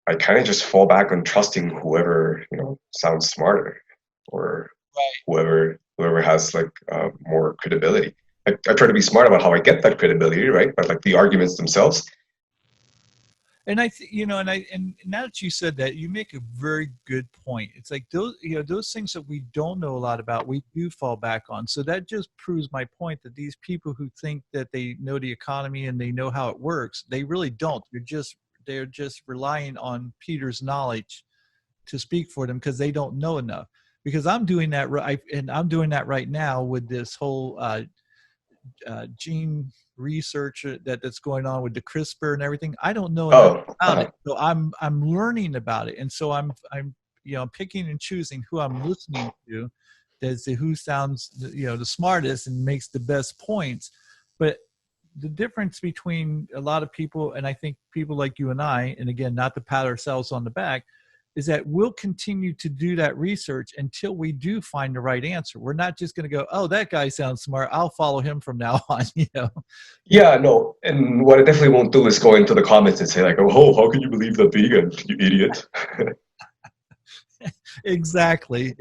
I kind of just fall back on trusting whoever, sounds smarter or whoever has like more credibility. I try to be smart about how I get that credibility, right? But like the arguments themselves. And I, and now that you said that, you make a very good point. It's like those things that we don't know a lot about, we do fall back on. So that just proves my point that these people who think that they know the economy and they know how it works, they really don't. They're just relying on Peter's knowledge to speak for them because they don't know enough. Because I'm doing that right, and I'm doing that right now with this whole gene research that's going on with the CRISPR and everything. I don't know enough Oh, about it, so I'm learning about it, and so I'm picking and choosing who I'm listening to, as to who sounds the smartest and makes the best points. But the difference between a lot of people, and I think people like you and I, and again, not to pat ourselves on the back, is that we'll continue to do that research until we do find the right answer. We're not just going to go, "Oh, that guy sounds smart. I'll follow him from now on." yeah, no. And what I definitely won't do is go into the comments and say like, "Oh, how can you believe that vegan, you idiot?" Exactly.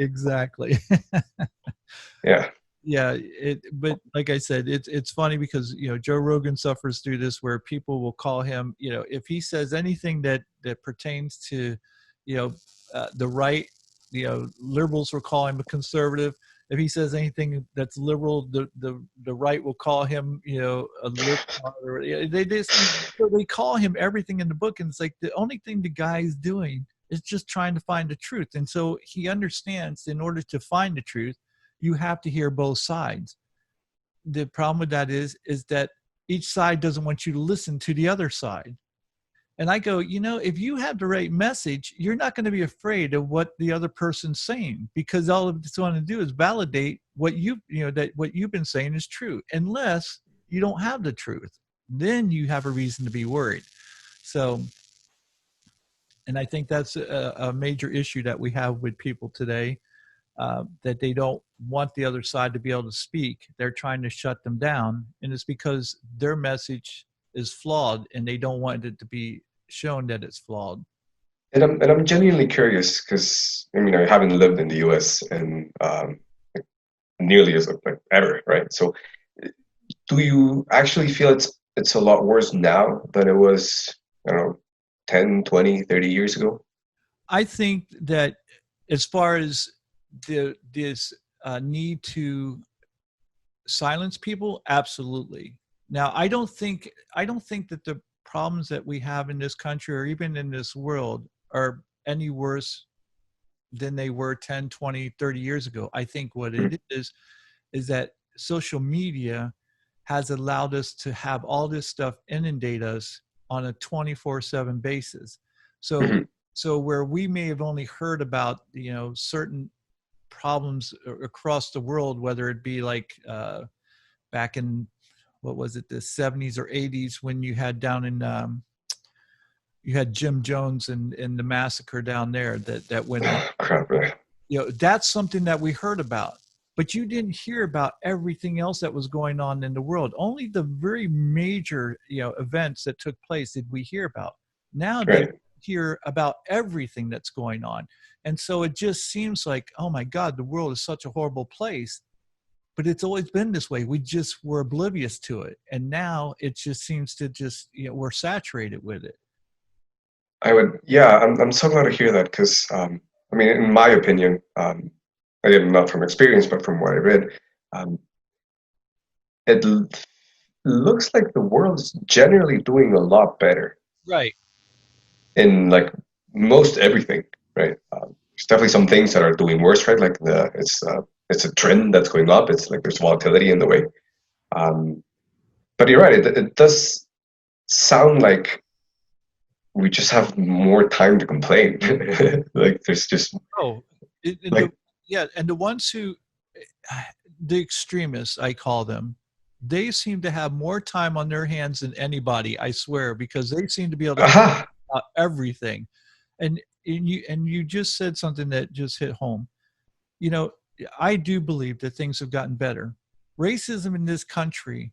Yeah. Yeah. But like I said, it's funny because Joe Rogan suffers through this, where people will call him, if he says anything that pertains to, the right, liberals will call him a conservative. If he says anything that's liberal, the right will call him, a liberal. They call him everything in the book, and it's like the only thing the guy is doing is just trying to find the truth. And so he understands, in order to find the truth, you have to hear both sides. The problem with that is that each side doesn't want you to listen to the other side. And I go, if you have the right message, you're not going to be afraid of what the other person's saying, because all it's going to do is validate what that what you've been saying is true, unless you don't have the truth. Then you have a reason to be worried. So, and I think that's a major issue that we have with people today, that they don't want the other side to be able to speak. They're trying to shut them down, and it's because their message is flawed, and they don't want it to be shown that it's flawed. And I'm genuinely curious because I mean I haven't lived in the U.S. and nearly as like ever, right? So do you actually feel it's a lot worse now than it was, I don't know, 10, 20, 30 years ago? I think that as far as this need to silence people, absolutely. Now, I don't think that the problems that we have in this country or even in this world are any worse than they were 10, 20, 30 years ago. I think what it is that social media has allowed us to have all this stuff inundate us on a 24/7 basis. So Mhm. so where we may have only heard about certain problems across the world, whether it be like back in, what was it, the 70s or 80s, when you had down in You had Jim Jones in the massacre down there that went on. Crap. That's something that we heard about, but you didn't hear about everything else that was going on in the world. Only the very major, events that took place did we hear about. Nowadays, Right. hear about everything that's going on. And so it just seems like, oh my God, the world is such a horrible place. But it's always been this way. We just were oblivious to it. And now it just seems to we're saturated with it. Yeah, I'm so glad to hear that because, I mean, in my opinion, again, not from experience, but from what I read, um, it looks like the world's generally doing a lot better Right. in like most everything, right? There's definitely some things that are doing worse, right? Like it's a trend that's going up. It's like there's volatility in the way. Um, but you're right. It does sound like we just have more time to complain. Like there's just Oh, like and the ones who, the extremists, I call them, they seem to have more time on their hands than anybody, I swear, because they seem to be able to talk aha, about everything. And you just said something that just hit home. You know, I do believe that things have gotten better. Racism in this country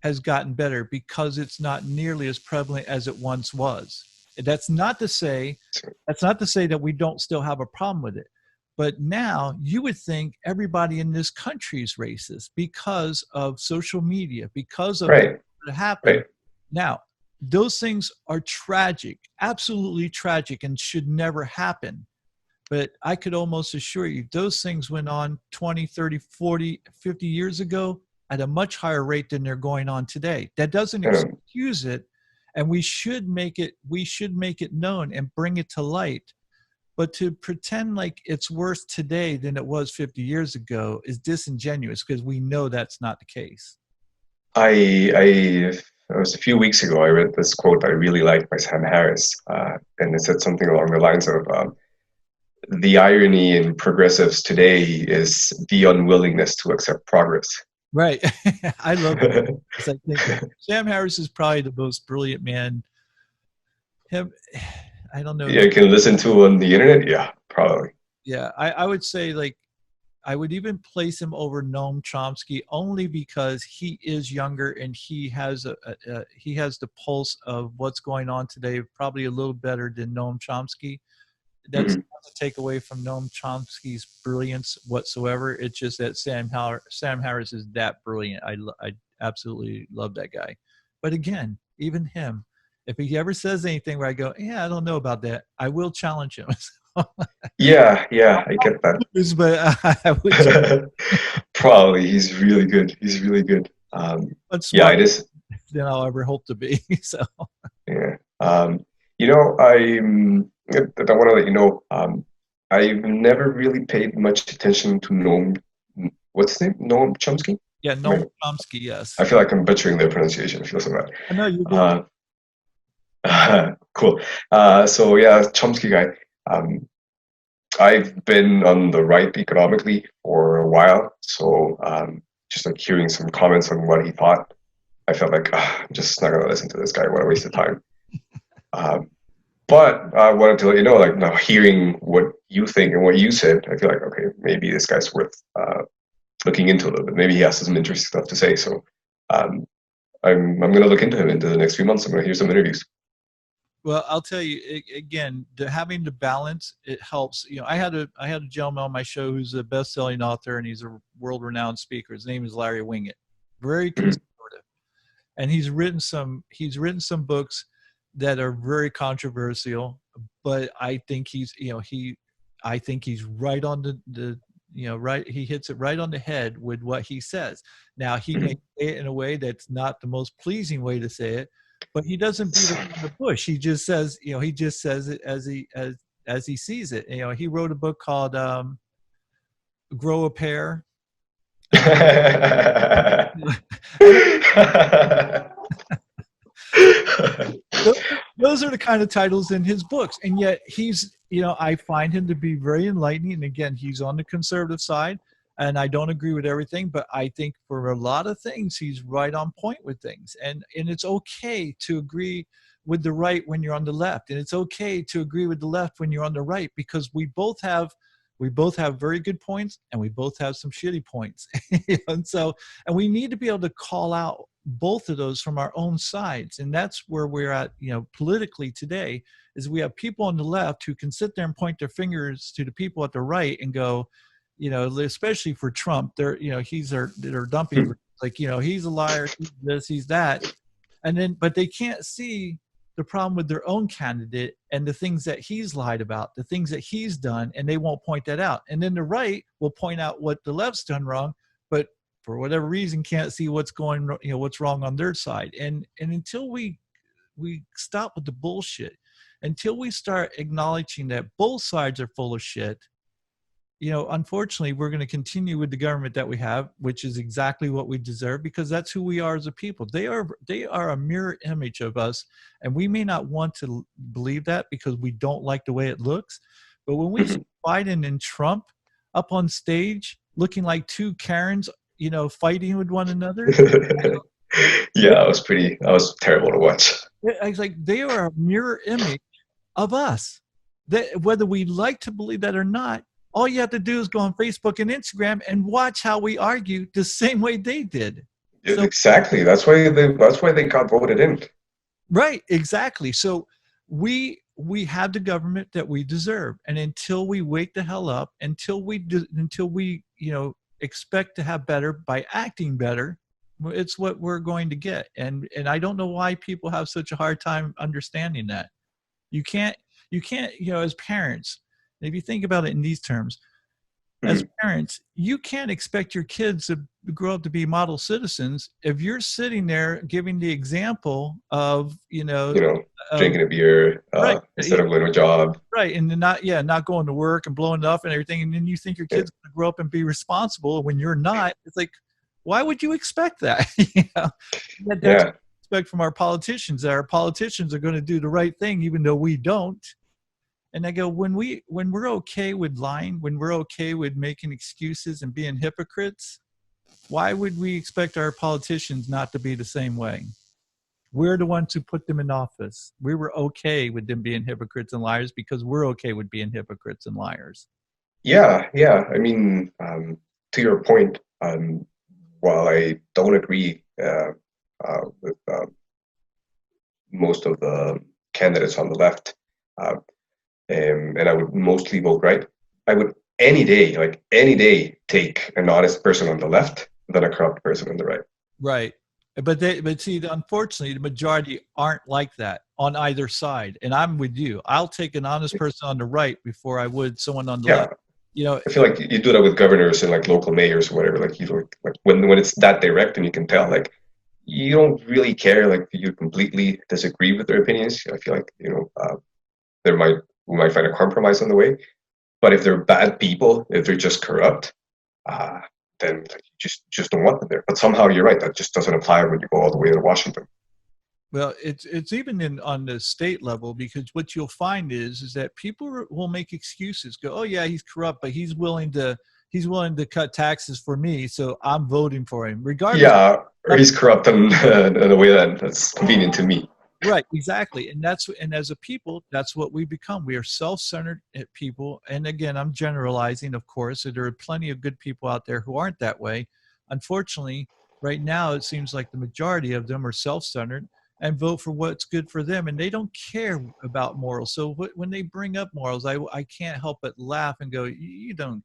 has gotten better because it's not nearly as prevalent as it once was. That's not to say that we don't still have a problem with it. But now you would think everybody in this country is racist because of social media, because of right, what happened. right. Now, those things are tragic, absolutely tragic, and should never happen. But I could almost assure you those things went on 20, 30, 40, 50 years ago at a much higher rate than they're going on today. That doesn't Um, excuse it, and we should make it known and bring it to light. But to pretend like it's worse today than it was 50 years ago is disingenuous because we know that's not the case. I it was a few weeks ago. I read this quote I really liked by Sam Harris, and it said something along the lines of, "The irony in progressives today is the unwillingness to accept progress." Right. I love that. It's like, Sam Harris is probably the most brilliant man. Him, I don't know. You can listen to on the internet. Yeah, probably. Yeah, I would say, like, I would even place him over Noam Chomsky only because he is younger and he has he has the pulse of what's going on today probably a little better than Noam Chomsky. That's Mhm. not to take away from Noam Chomsky's brilliance whatsoever. It's just that Sam Harris is that brilliant. I absolutely love that guy. But again, even him, if he ever says anything where I go, yeah, I don't know about that, I will challenge him. Yeah, yeah, I get that. But I would Probably, he's really good. He's really good. much Yeah, smarter it is. than I'll ever hope to be. So Yeah. You know, I want to let you know, I've never really paid much attention to Noam. What's his name? Noam Chomsky? yeah, Right. Noam Chomsky, yes. I feel like I'm butchering the pronunciation. I feel so bad. I know you did. Cool. So yeah, Chomsky guy. Um, I've been on the right economically for a while, so just like hearing some comments on what he thought, I felt like I'm just not gonna listen to this guy. What a waste of time. Um, but I wanted to let you know, like now hearing what you think and what you said, I feel like okay, maybe this guy's worth looking into a little bit. Maybe he has some interesting stuff to say. So um, I'm gonna look into him into the next few months. I'm gonna hear some interviews. Well, I'll tell you again, having the balance, it helps. I had a gentleman on my show who's a best-selling author and he's a world-renowned speaker. His name is Larry Winget. Very Mhm. conservative, and he's written some books that are very controversial. But I think I think he's right on right. He hits it right on the head with what he says. Now he may Mhm. say it in a way that's not the most pleasing way to say it, but he doesn't beat around the bush. He just says it as he sees it. He wrote a book called "Grow a Pair." Uh, and those are the kind of titles in his books, and yet I find him to be very enlightening. And again, he's on the conservative side, and I don't agree with everything, but I think for a lot of things, he's right on point with things, and it's okay to agree with the right when you're on the left, and it's okay to agree with the left when you're on the right, because we both have very good points and we both have some shitty points. And we need to be able to call out both of those from our own sides. And that's where we're at, politically today, is we have people on the left who can sit there and point their fingers to the people at the right and go, especially for Trump, they're dumping, like, he's a liar, he's this, he's that. But they can't see the problem with their own candidate and the things that he's lied about, the things that he's done, and they won't point that out. And then the right will point out what the left's done wrong, but for whatever reason can't see what's wrong on their side. And until we stop with the bullshit, until we start acknowledging that both sides are full of shit, unfortunately, we're going to continue with the government that we have, which is exactly what we deserve, because that's who we are as a people. They are a mirror image of us, and we may not want to believe that because we don't like the way it looks. But when we see Biden and Trump up on stage looking like two Karens, fighting with one another. Yeah, that was terrible to watch. I was like, they are a mirror image of us. That, whether we like to believe that or not, all you have to do is go on Facebook and Instagram and watch how we argue the same way they did. So, exactly. That's why they got voted in. Right. Exactly. So we have the government that we deserve, and until we wake the hell up, until we expect to have better by acting better, it's what we're going to get. And I don't know why people have such a hard time understanding that. You can't as parents. If you think about it in these terms, as parents, you can't expect your kids to grow up to be model citizens if you're sitting there giving the example of, drinking a beer right, instead of going to a job. Right. And not going to work and blowing it off and everything. And then you think your kids are going to grow up and be responsible when you're not. It's like, why would you expect that? That's what we expect from our politicians, that our politicians are going to do the right thing, even though we don't. And I go, when we're okay with lying, when we're okay with making excuses and being hypocrites, why would we expect our politicians not to be the same way? We're the ones who put them in office. We were okay with them being hypocrites and liars because we're okay with being hypocrites and liars. Yeah. I mean, to your point, while I don't agree with most of the candidates on the left, and I would mostly vote right, I would any day take an honest person on the left than a corrupt person on the right. Right. But see, unfortunately, the majority aren't like that on either side. And I'm with you. I'll take an honest person on the right before I would someone on the left. I feel like you do that with governors and like local mayors or whatever. Like when it's that direct and you can tell, like, you don't really care. Like, you completely disagree with their opinions. I feel like we might find a compromise on the way. But if they're bad people, if they're just corrupt, then you just don't want them there. But somehow you're right, that just doesn't apply when you go all the way to Washington. Well, it's even on the state level, because what you'll find is that people will make excuses. Go, oh yeah, he's corrupt, but he's willing to cut taxes for me, so I'm voting for him, regardless. Yeah, or he's corrupt in a way that's convenient to me. Right, exactly. And as a people, that's what we become. We are self-centered people. And again, I'm generalizing, of course. So there are plenty of good people out there who aren't that way. Unfortunately, right now, it seems like the majority of them are self-centered and vote for what's good for them. And they don't care about morals. So when they bring up morals, I can't help but laugh and go, you don't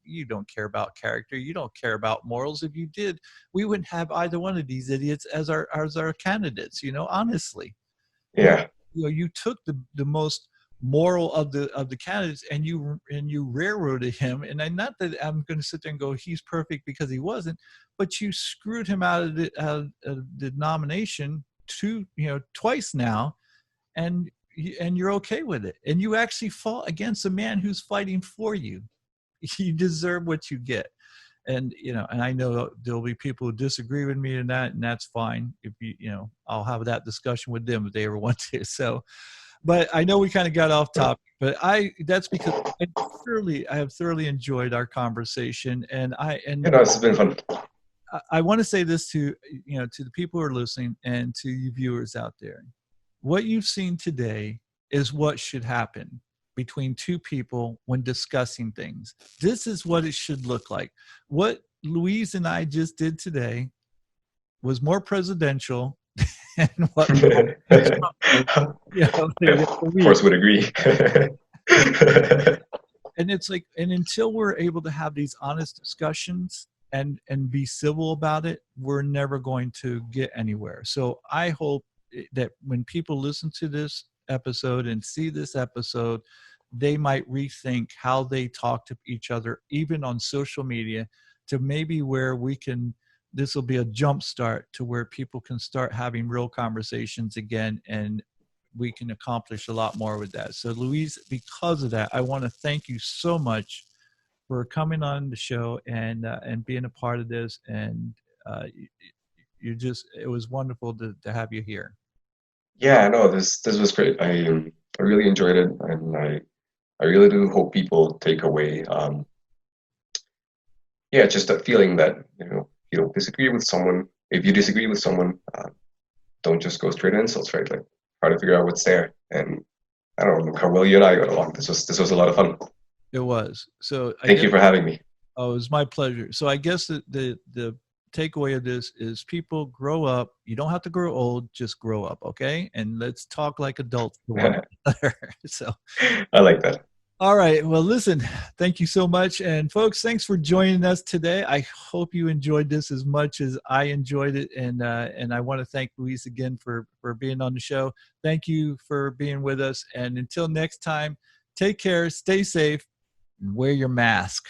care about character. You don't care about morals. If you did, we wouldn't have either one of these idiots as our candidates, honestly. Yeah. You took the most moral of the candidates and you railroaded him. And not that I'm going to sit there and go, he's perfect, because he wasn't, but you screwed him out of the nomination twice now, and you're okay with it. And you actually fought against a man who's fighting for you. You deserve what you get. And, and I know there'll be people who disagree with me in that, and that's fine. If I'll have that discussion with them if they ever want to. So, but I know we kind of got off topic, but that's because I have thoroughly enjoyed our conversation. And it's been fun. I want to say this to the people who are listening and to you viewers out there. what you've seen today is what should happen between two people when discussing things. This is what it should look like. What Louise and I just did today was more presidential than what Trump did. You know, I of course would agree. and it's like, and until we're able to have these honest discussions and be civil about it, we're never going to get anywhere. So I hope that when people listen to this episode and see this episode, they might rethink how they talk to each other, even on social media, to maybe where we can, this will be a jump start to where people can start having real conversations again, and we can accomplish a lot more with that. So Louise, because of that, I want to thank you so much for coming on the show and being a part of this. And you just, it was wonderful to have you here. Yeah, no, this was great. I really enjoyed it, and I really do hope people take away, yeah, just that feeling that, you don't disagree with someone. If you disagree with someone, don't just go straight to insults, right? Like, try to figure out what's there. And I don't know, look how well you and I got along. This was a lot of fun. It was. So I Thank guess, you for having me. oh, it was my pleasure. So I guess the takeaway of this is people grow up. You don't have to grow old, just grow up, okay? And let's talk like adults to one another. So I like that. all right. Well, listen, thank you so much. And folks, thanks for joining us today. I hope you enjoyed this as much as I enjoyed it. And I want to thank Luis again for being on the show. Thank you for being with us. And until next time, take care, stay safe, and wear your mask.